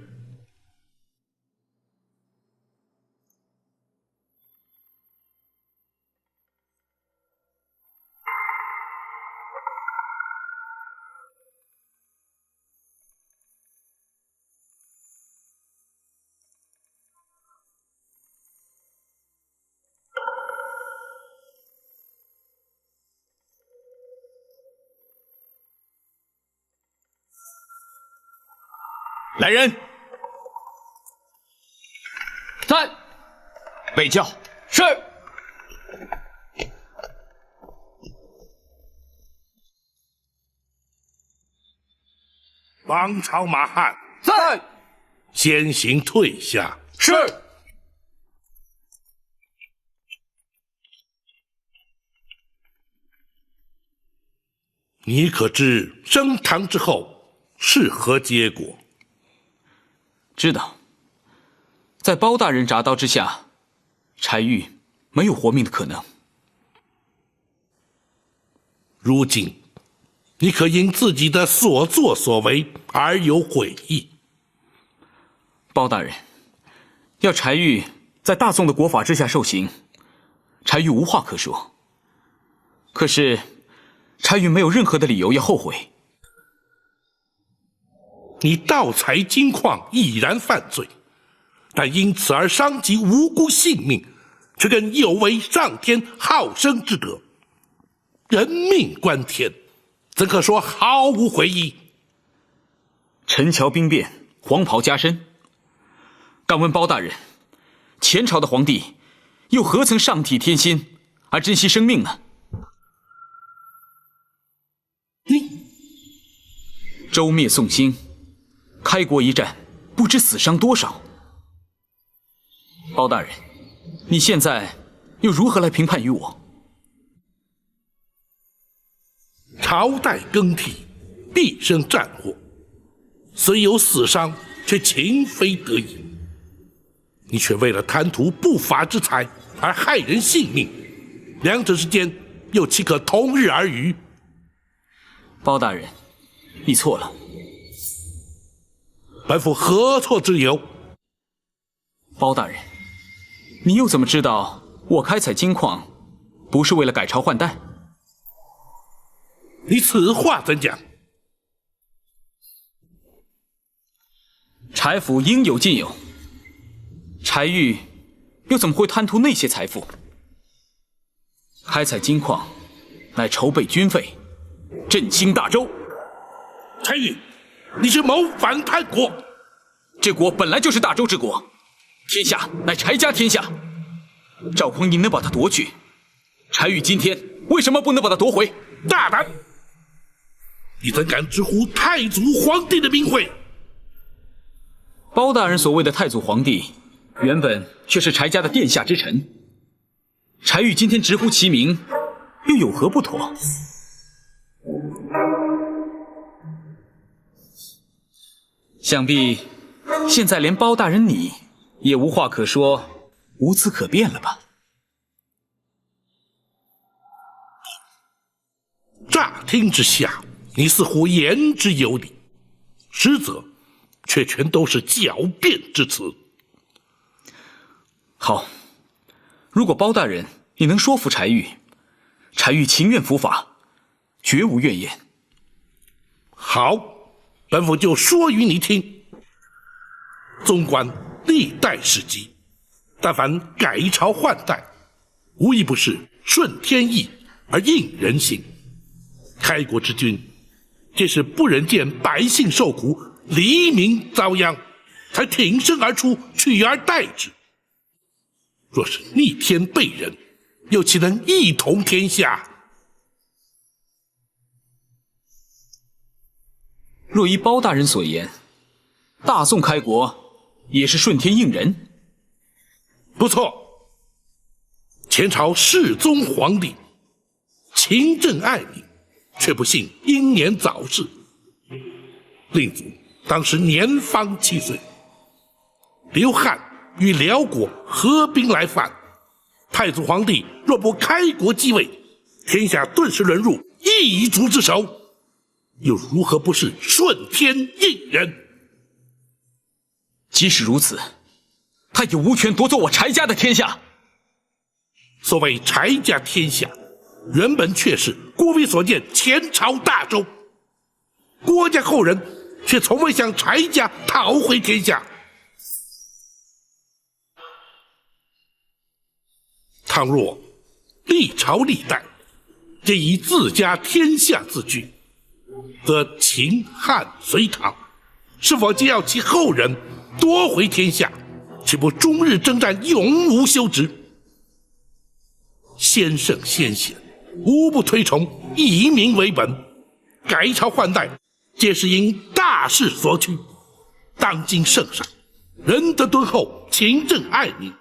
来人！在。备轿。是。王朝马汉在。先行退下。是。你可知升堂之后是何结果？知道。在包大人铡刀之下，柴玉没有活命的可能。如今，你可因自己的所作所为而有悔意？包大人，要柴玉在大宋的国法之下受刑，柴玉无话可说。可是，柴玉没有任何的理由要后悔。你盗采金矿已然犯罪，但因此而伤及无辜性命，却更有违上天好生之德。人命关天，怎可说毫无悔意？陈桥兵变，黄袍加身。敢问包大人，前朝的皇帝又何曾上体天心而珍惜生命呢？周灭宋兴，开国一战，不知死伤多少。包大人，你现在又如何来评判于我？朝代更替，必生战祸，虽有死伤，却情非得已。你却为了贪图不法之财而害人性命，两者之间又岂可同日而语？包大人，你错了。本府何错之有？包大人，你又怎么知道我开采金矿不是为了改朝换代？你此话怎讲？柴府应有尽有，柴玉又怎么会贪图那些财富？开采金矿乃筹备军费，振兴大周。柴玉，你是谋反叛国！这国本来就是大周之国，天下乃柴家天下。赵匡胤能把它夺去，柴玉今天为什么不能把它夺回？大胆！你怎敢直呼太祖皇帝的名讳？包大人所谓的太祖皇帝，原本却是柴家的殿下之臣。柴玉今天直呼其名，又有何不妥？想必现在连包大人你也无话可说，无词可辩了吧？乍听之下，你似乎言之有理，实则却全都是狡辩之词。好，如果包大人你能说服柴玉，柴玉情愿伏法，绝无怨言。好，本府就说与你听。纵观历代史记，但凡改朝换代，无一不是顺天意而应人心。开国之君，皆是不忍见百姓受苦，黎民遭殃，才挺身而出，取而代之。若是逆天背人，又岂能一统天下？若依包大人所言，大宋开国也是顺天应人。不错，前朝世宗皇帝勤政爱民，却不幸英年早逝。令祖当时年方7岁，刘汉与辽国合兵来犯，太祖皇帝若不开国继位，天下顿时沦入异族之手，又如何不是顺天应人？即使如此，他也无权夺走我柴家的天下。所谓柴家天下，原本却是郭威所建前朝大周，郭家后人却从未向柴家讨回天下。倘若历朝历代皆以自家天下自居，则秦汉隋唐是否皆要其后人夺回天下，岂不终日征战，永无休止？先圣先贤，无不推崇以民为本，改朝换代，皆是因大势所趋。当今圣上，仁德敦厚，勤政爱民，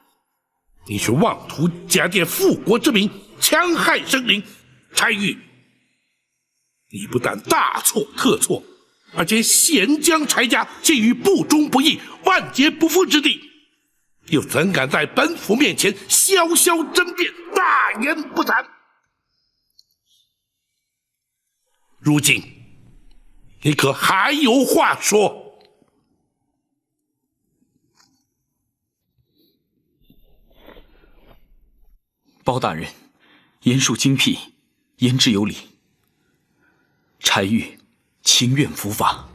你却妄图假借复国之名，戕害生灵。柴玉，你不但大错特错，而且险将柴家陷于不忠不义、万劫不复之地，又怎敢在本府面前潇潇争辩，大言不惭？如今，你可还有话说？包大人，言述精辟，言之有理。柴玉情愿伏法。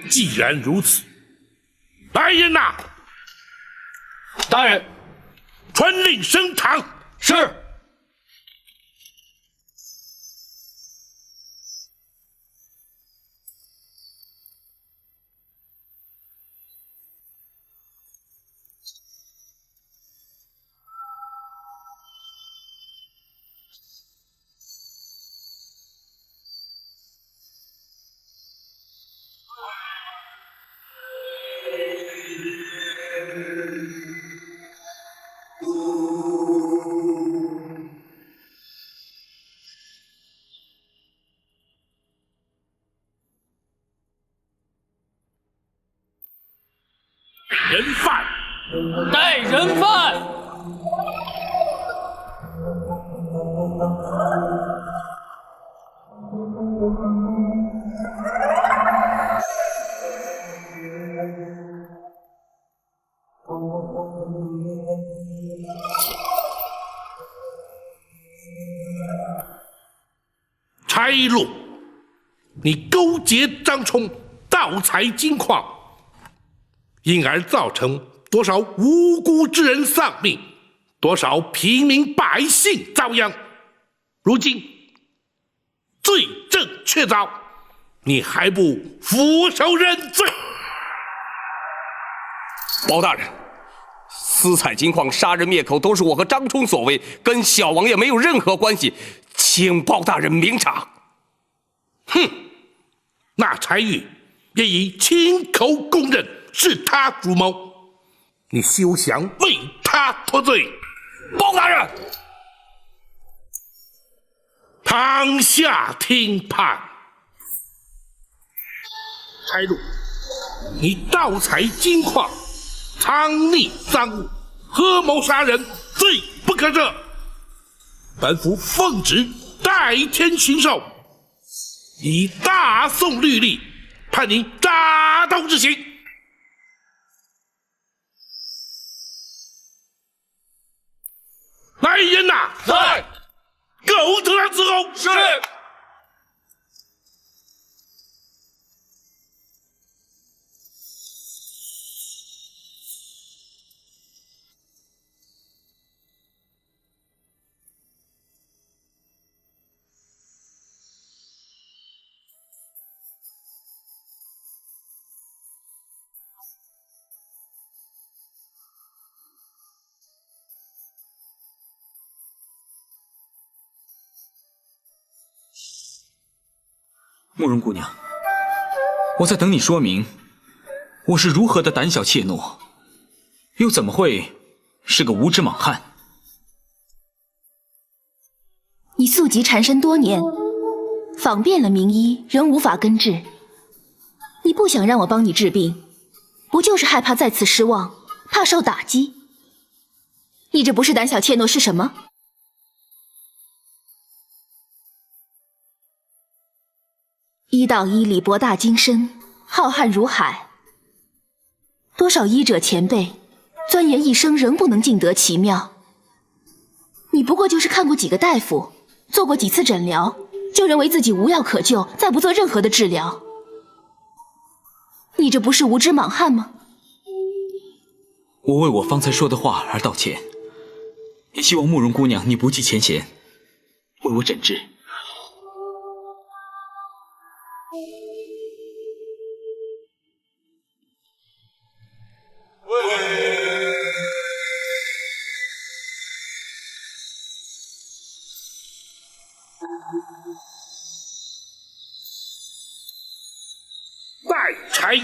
既然如此，来人呐！大人，传令升堂。是。人犯，带人犯。柴禄，你勾结张冲，盗采金矿，因而造成多少无辜之人丧命，多少平民百姓遭殃。如今罪证确凿，你还不俯首认罪？包大人，私采金矿、杀人灭口都是我和张冲所为，跟小王爷没有任何关系，请包大人明察。哼，那柴玉也已亲口供认是他主谋，你休想为他脱罪。包大人，堂下听判。柴禄，你盗采金矿，藏匿赃物，合谋杀人，罪不可赦。本府奉旨代天巡狩，以大宋律例判你铡刀之刑。来人呐！在。狗头上伺候。是。慕容姑娘，我在等你说明，我是如何的胆小怯懦，又怎么会是个无知莽汉？你宿疾缠身多年，访遍了名医，仍无法根治。你不想让我帮你治病，不就是害怕再次失望，怕受打击？你这不是胆小怯懦是什么？医道医理博大精深，浩瀚如海，多少医者前辈钻研一生仍不能尽得其妙。你不过就是看过几个大夫，做过几次诊疗，就认为自己无药可救，再不做任何的治疗。你这不是无知莽汉吗？我为我方才说的话而道歉，也希望慕容姑娘你不计前嫌，为我诊治。为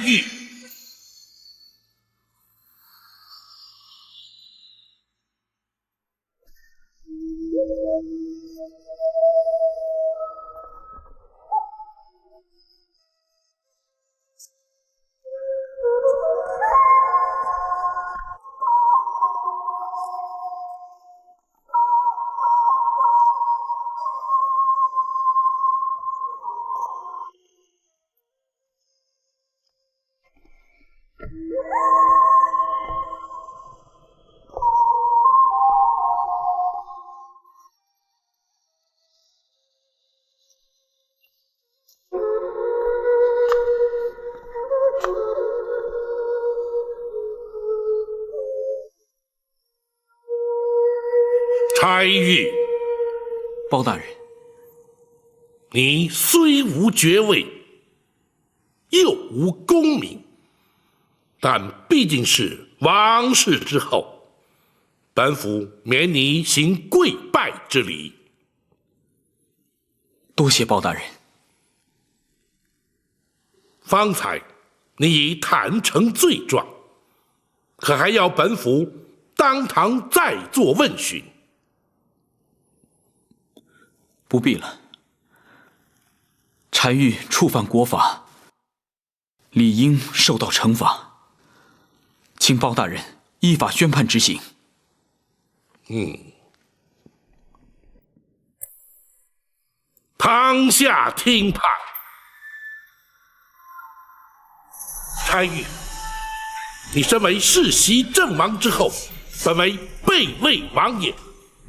玉。差玉，包大人，你虽无爵位，又无功名，但毕竟是王室之后，本府免你行跪拜之礼。多谢包大人。方才你已坦诚罪状，可还要本府当堂再做问询？不必了。单玉触犯国法，理应受到惩罚，请包大人依法宣判执行。堂下听判。单玉，你身为世袭阵亡之后，本为备位王爷，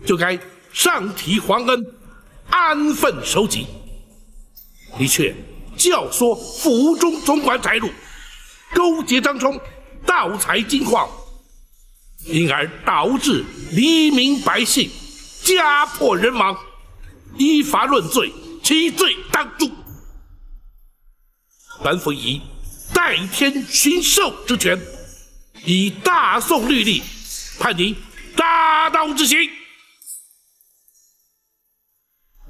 就该上提皇恩，安分守己。你却教唆府中总管翟禄，勾结张冲，盗采金矿，因而导致黎民百姓家破人亡，依法论罪，其罪当诛。本府以代天巡狩之权，以大宋律例判你大刀之刑。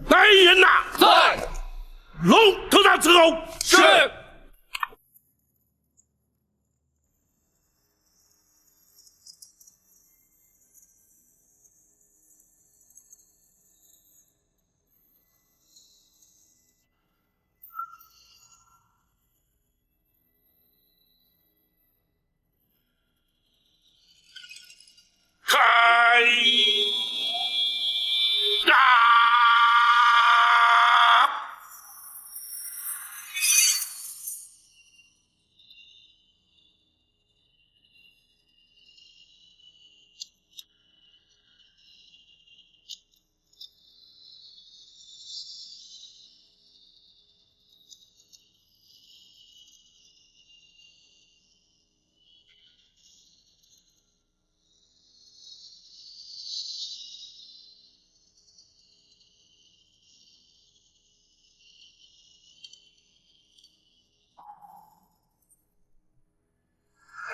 来人呐！在。龙头上伺候。是。开打！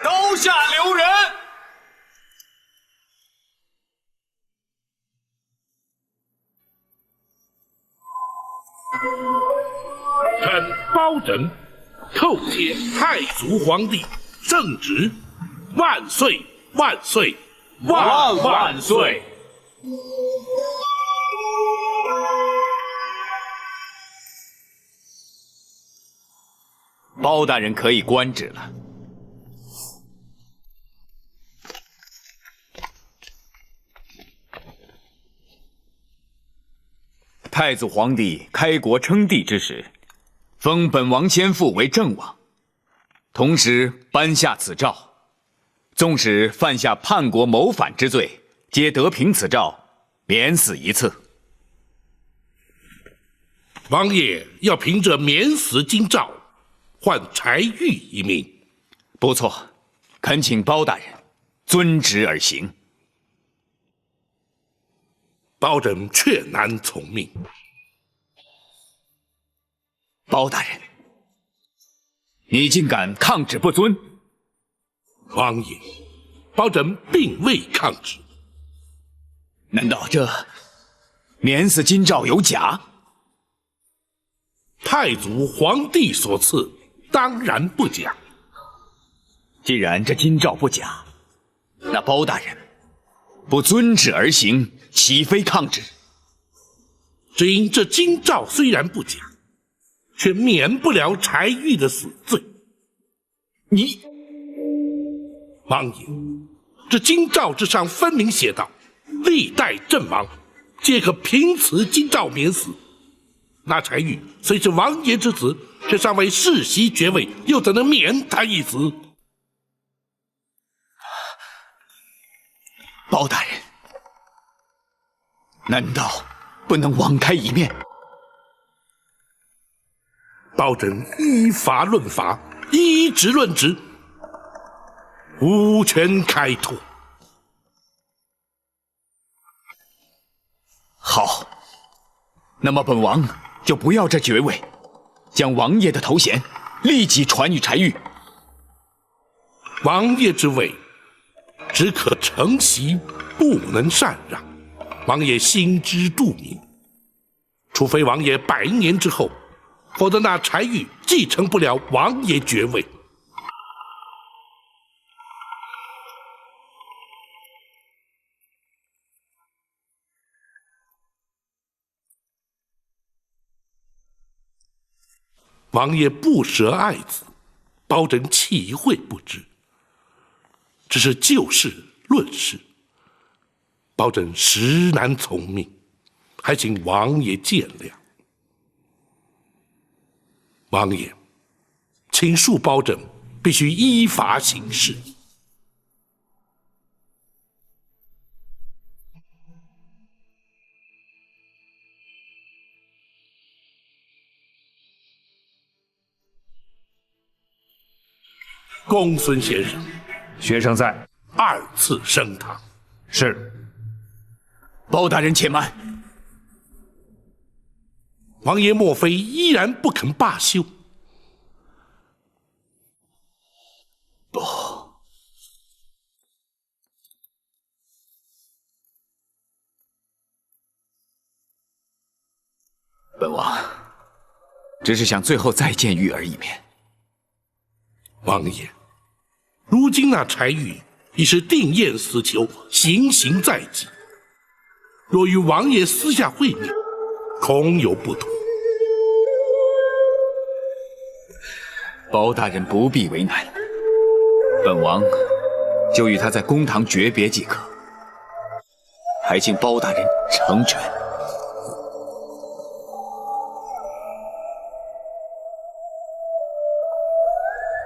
刀下留人！臣包拯叩谢太祖皇帝圣旨，万岁万岁万万岁！包大人可以官职了。太祖皇帝开国称帝之时，封本王先父为正王，同时颁下此诏，纵使犯下叛国谋反之罪，皆得凭此诏免死一次。王爷要凭着免死金诏，换柴玉一命。不错，恳请包大人遵旨而行。包拯却难从命。包大人，你竟敢抗旨不遵！王爷，包拯并未抗旨。难道这免死金诏有假？太祖皇帝所赐，当然不假。既然这金诏不假，那包大人不遵旨而行，岂非抗旨？只因这金诏虽然不假，却免不了柴玉的死罪。你，王爷，这金诏之上分明写道：历代阵亡，皆可凭此金诏免死。那柴玉虽是王爷之子，却尚未世袭爵位，又怎能免他一死？包大人，难道不能网开一面？包拯依法论法，依职论职，无权开脱。好，那么本王就不要这爵位，将王爷的头衔立即传与柴玉。王爷之位，只可承袭，不能禅让。王爷心知肚明，除非王爷100年之后，否则那柴玉继承不了王爷爵位。王爷不舍爱子，包拯岂会不知？只是就事论事，包拯实难从命，还请王爷见谅。王爷，请恕包拯必须依法行事。公孙先生，学生在。2次升堂。是。包大人且慢。王爷莫非依然不肯罢休？不，本王只是想最后再见玉儿一面。王爷，如今那柴玉已是定验死囚，行刑在即。若与王爷私下会面，恐有不妥。包大人不必为难，本王就与他在公堂诀别即可，还请包大人成全。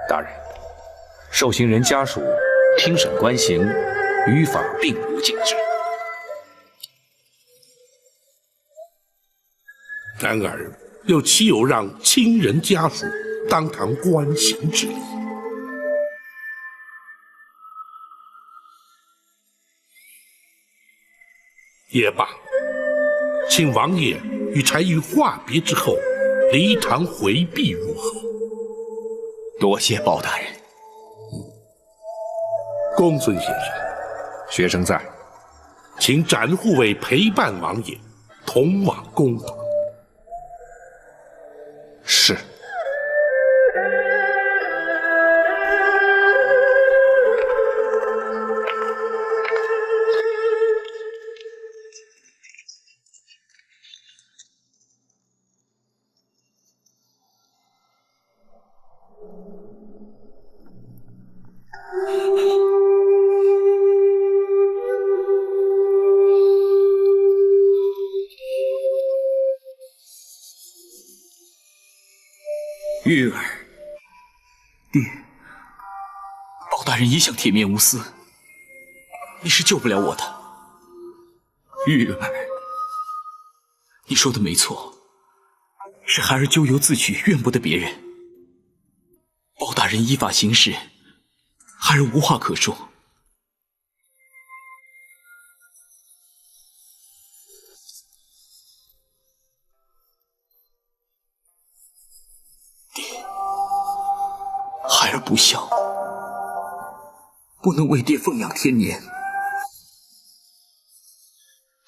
大人，受刑人家属听审观刑，于法并无禁止。然而，又岂有让亲人家属当堂观刑之理？也罢，请王爷与柴玉话别之后，离堂回避如何？多谢包大人。公孙先生，学生在，请展护卫陪伴王爷，同往公堂。是。玉儿，爹，包大人一向铁面无私，你是救不了我的。玉儿，你说的没错，是孩儿咎由自取，怨不得别人。包大人依法行事，孩儿无话可说。孩儿不孝，不能为爹奉养天年，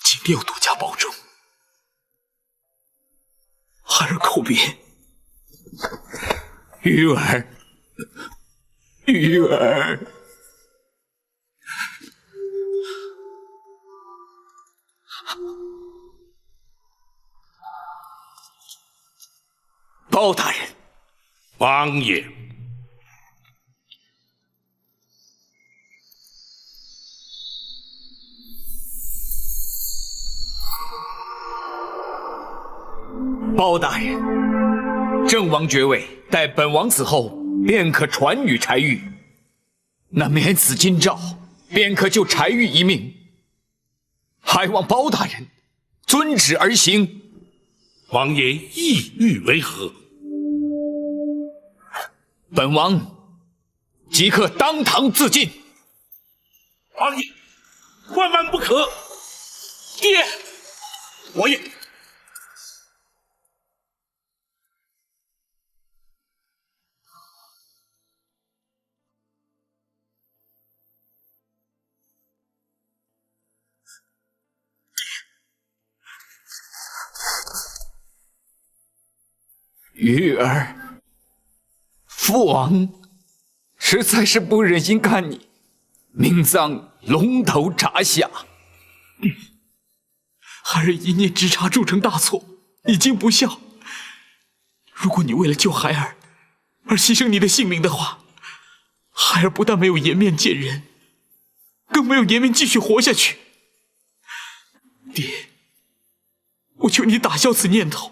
请爹要多加保重。孩儿叩别。玉儿，玉儿，包大人，王爷。包大人，郑王爵位待本王死后便可传与柴玉，那免死金诏便可救柴玉一命，还望包大人遵旨而行。王爷意欲为何？本王即刻当堂自尽。王爷，万万不可！爹，王爷。玉儿，父王实在是不忍心看你命丧龙头铡下。孩儿一念之差铸成大错，已经不孝。如果你为了救孩儿而牺牲你的性命的话，孩儿不但没有颜面见人，更没有颜面继续活下去。爹，我求你打消此念头，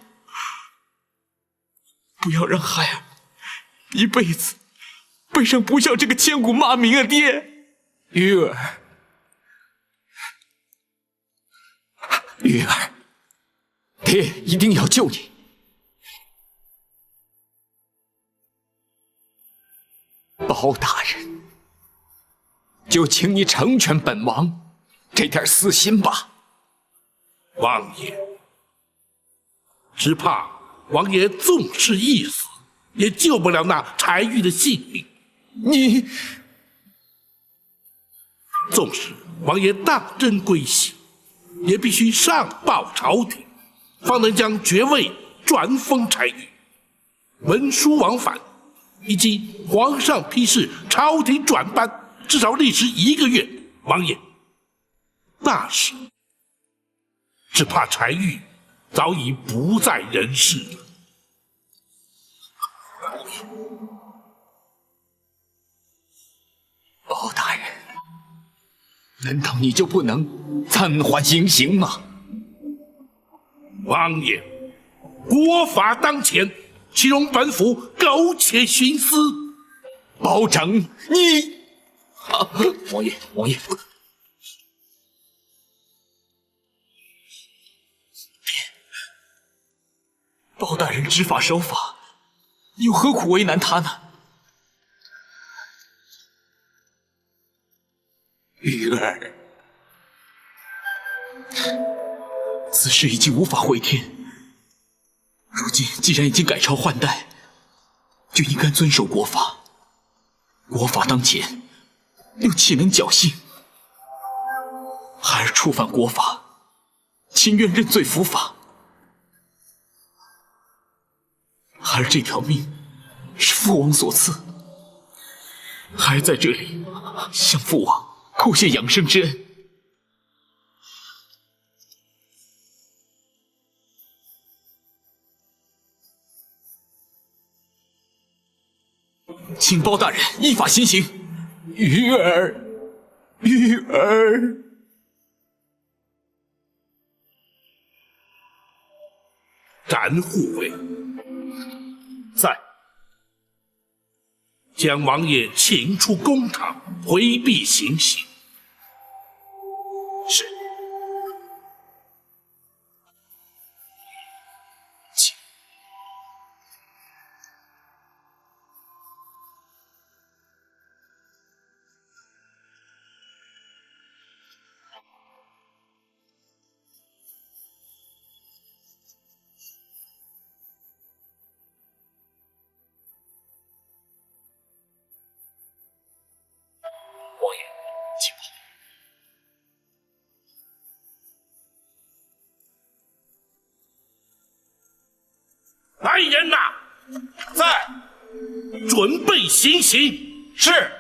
不要让孩儿一辈子背上不孝这个千古骂名啊！爹，玉儿，玉儿，爹一定要救你。包大人，就请你成全本王这点私心吧。王爷，只怕王爷纵是一死，也救不了那柴玉的性命。你，纵使王爷当真归西，也必须上报朝廷，方能将爵位转封柴玉。文书往返，以及皇上批示朝廷转班，至少历时1个月。王爷，那时只怕柴玉早已不在人世了。包大人，难道你就不能暂缓行刑吗？王爷，国法当前，岂容本府苟且徇私？包拯，你……王爷，王爷，包大人执法守法，又何苦为难他呢？玉儿，此事已经无法回天。如今既然已经改朝换代，就应该遵守国法。国法当前，又岂能侥幸？孩儿触犯国法，情愿认罪伏法。孩儿这条命是父王所赐，孩儿在这里向父王叩谢养生之恩。请包大人依法行刑。玉儿，玉儿，斩护卫在。将王爷请出公堂，回避行刑。是。请。王爷，请来人呐，在，准备行刑。是。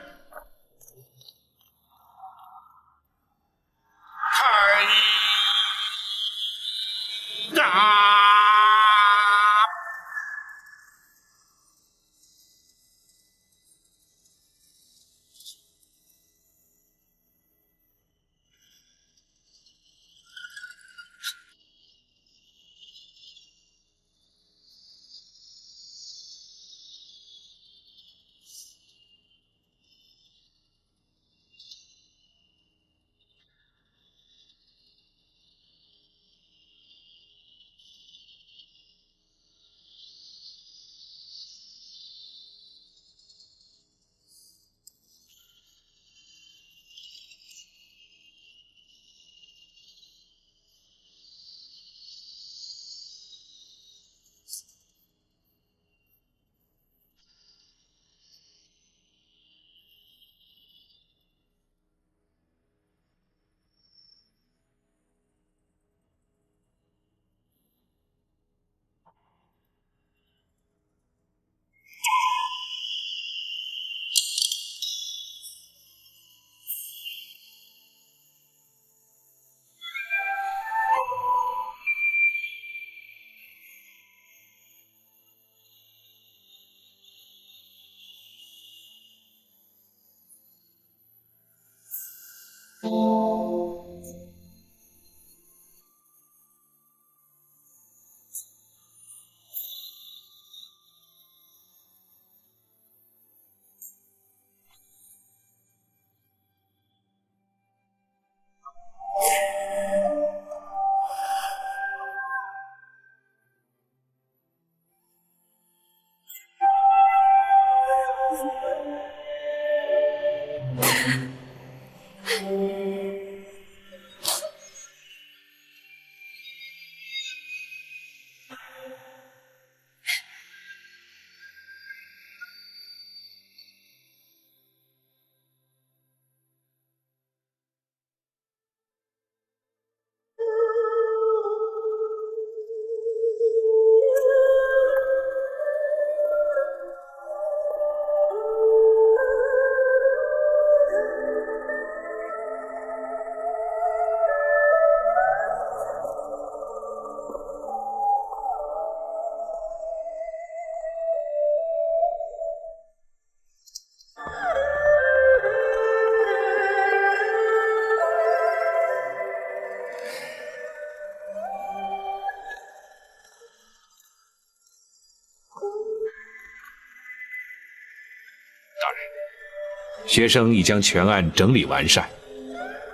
学生已将全案整理完善，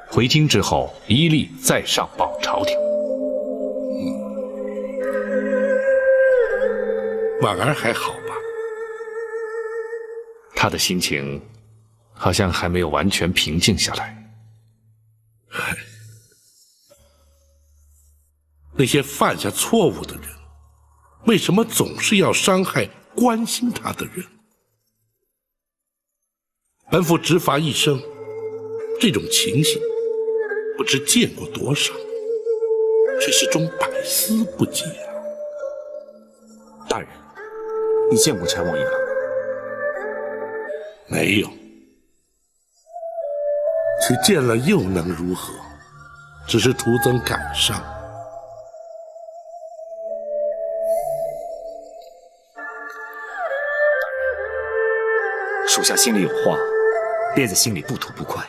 回京之后依例再上报朝廷。婉儿还好吧？他的心情好像还没有完全平静下来。那些犯下错误的人，为什么总是要伤害关心他的人？本府执法一生，这种情形不知见过多少，却始终百思不解。大人，你见过柴王爷了？没有。去见了又能如何？只是徒增感伤。属下心里有话，憋在心里不吐不快。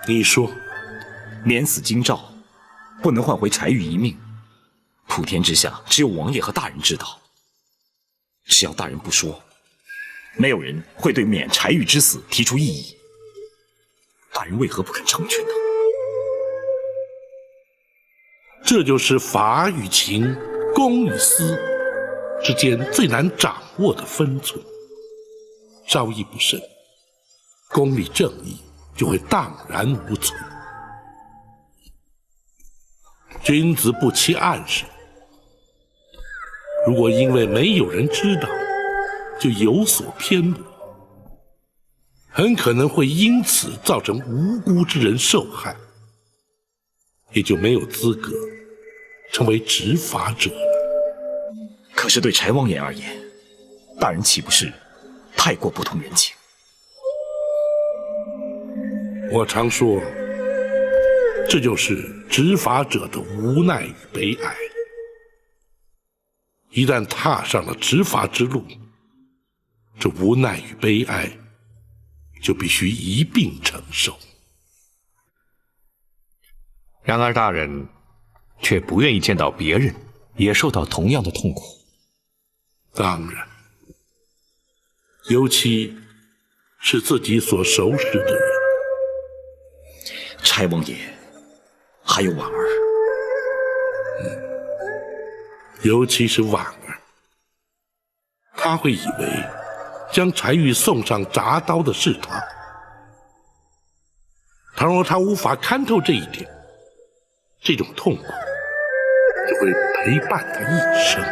你说，免死京兆，不能换回柴玉一命。普天之下，只有王爷和大人知道。只要大人不说，没有人会对免柴玉之死提出异议。大人为何不肯成全呢？这就是法与情、公与私之间最难掌握的分寸。稍一不慎，公理正义就会荡然无存。君子不欺暗室，如果因为没有人知道就有所偏颇，很可能会因此造成无辜之人受害，也就没有资格成为执法者了。可是对柴王爷而言，大人岂不是太过不通人情。我常说，这就是执法者的无奈与悲哀。一旦踏上了执法之路，这无奈与悲哀就必须一并承受。然而大人却不愿意见到别人也受到同样的痛苦。当然，尤其是自己所熟识的人。柴王爷，还有婉儿。尤其是婉儿，他会以为将柴玉送上铡刀的是他。倘若他无法看透这一点，这种痛苦就会陪伴他一生。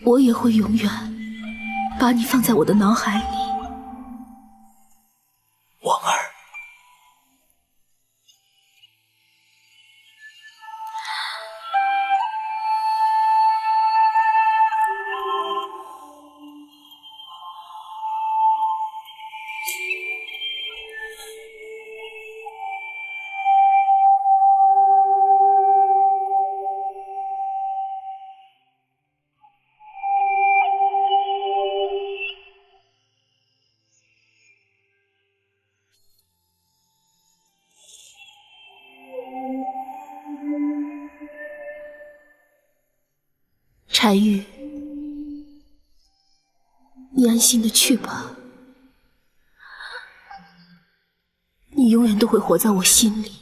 我也会永远把你放在我的脑海里。婉儿，柴玉，你安心的去吧，你永远都会活在我心里。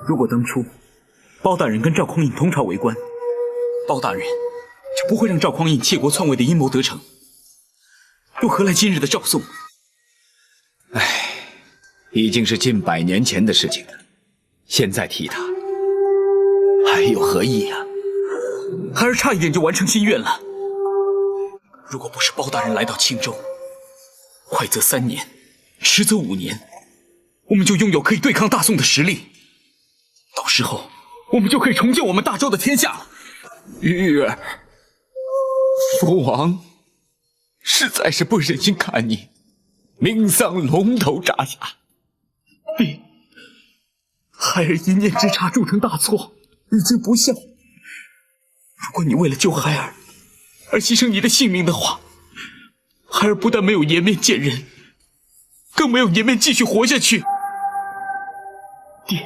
如果当初包大人跟赵匡胤同朝为官，包大人就不会让赵匡胤窃国篡位的阴谋得逞，又何来今日的赵宋？唉，已经是近100年前的事情了，现在提他，还有何意啊？孩儿差一点就完成心愿了。如果不是包大人来到青州，快则3年，迟则5年，我们就拥有可以对抗大宋的实力。到时候，我们就可以重建我们大周的天下了。玉儿，父王实在是不忍心看你命丧龙头铡下。爹，孩儿一念之差铸成大错，已经不孝。如果你为了救孩儿而牺牲你的性命的话，孩儿不但没有颜面见人，更没有颜面继续活下去。爹，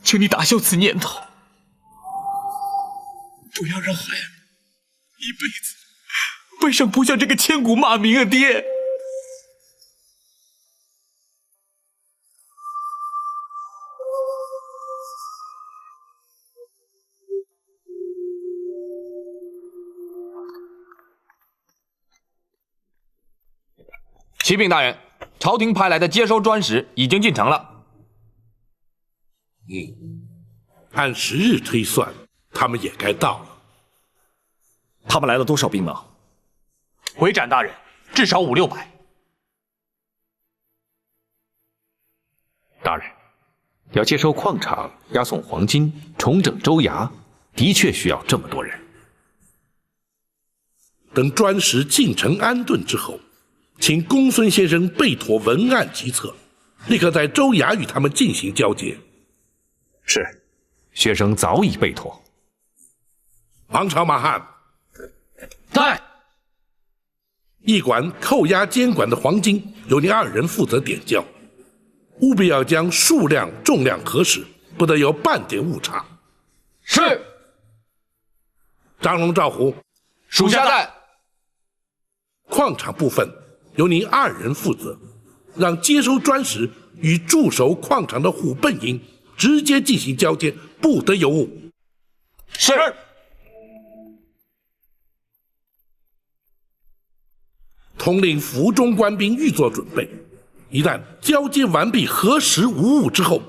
求你打消此念头，不要让孩儿一辈子背上不孝这个千古骂名啊！爹。启禀大人，朝廷派来的接收砖石已经进城了。按时日推算，他们也该到了。他们来了多少兵马？回斩大人，至少500-600。大人，要接收矿场、押送黄金、重整州衙，的确需要这么多人。等砖石进城安顿之后，请公孙先生备妥文案计策，立刻在州衙与他们进行交接。是，学生早已备妥。王朝马汉，在。驿馆扣押监管的黄金由你2人负责点交，务必要将数量、重量核实，不得有半点误差。是。张龙、赵虎，属下在。矿场部分由您2人负责，让接收砖石与驻守矿场的虎贲营直接进行交接，不得有误。是。统领府中官兵预做准备，一旦交接完毕、核实无误之后，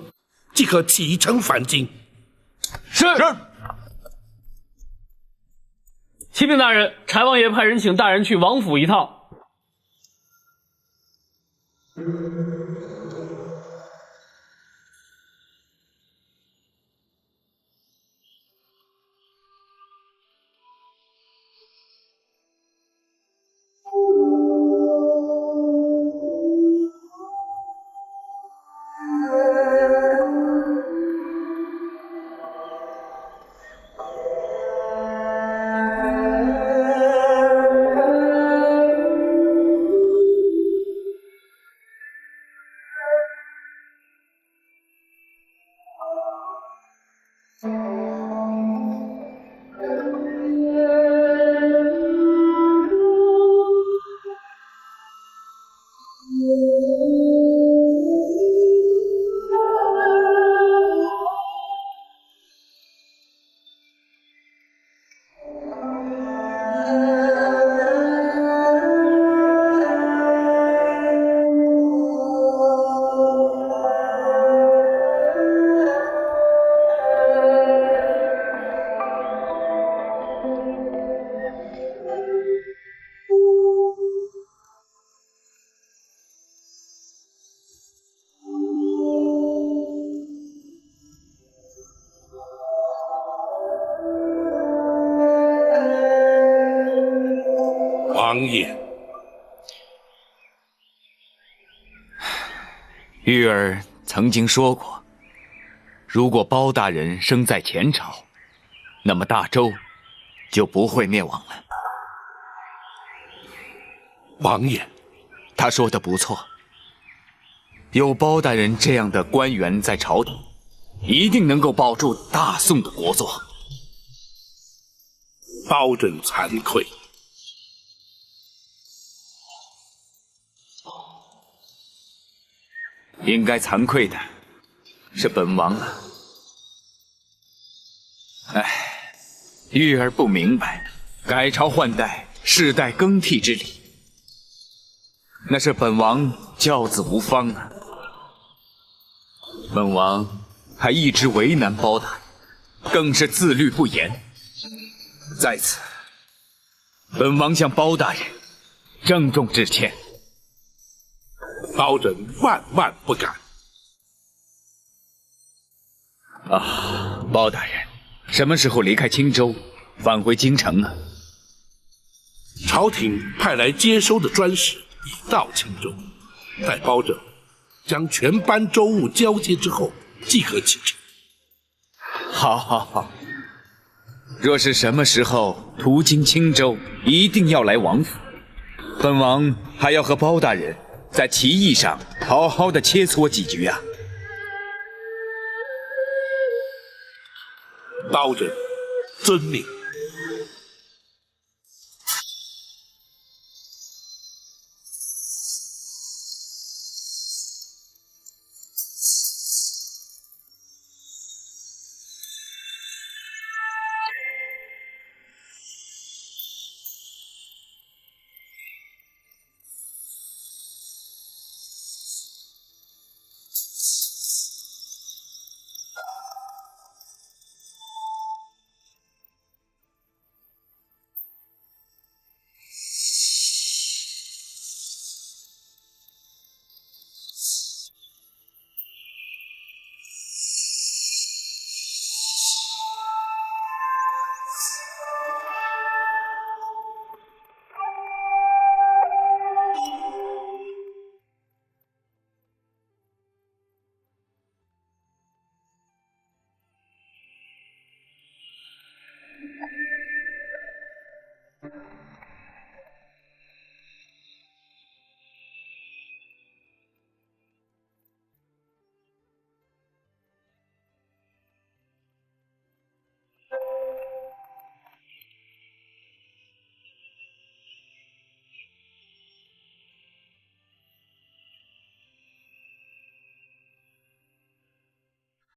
即可启程返京。是。启禀大人，柴王爷派人请大人去王府一趟。王爷，玉儿曾经说过，如果包大人生在前朝，那么大周就不会灭亡了。王爷，他说的不错，有包大人这样的官员在朝廷，一定能够保住大宋的国祚。包朕惭愧。应该惭愧的是本王啊！唉，玉儿不明白，改朝换代、世代更替之礼，那是本王教子无方啊！本王还一直为难包大人，更是自律不严。在此，本王向包大人郑重致歉。包拯万万不敢。啊，包大人，什么时候离开青州，返回京城啊？朝廷派来接收的专使已到青州，待包拯将全班州务交接之后，即可启程。好，好，好。若是什么时候途经青州，一定要来王府。本王还要和包大人在棋艺上好好的切磋几局啊。包拯遵命。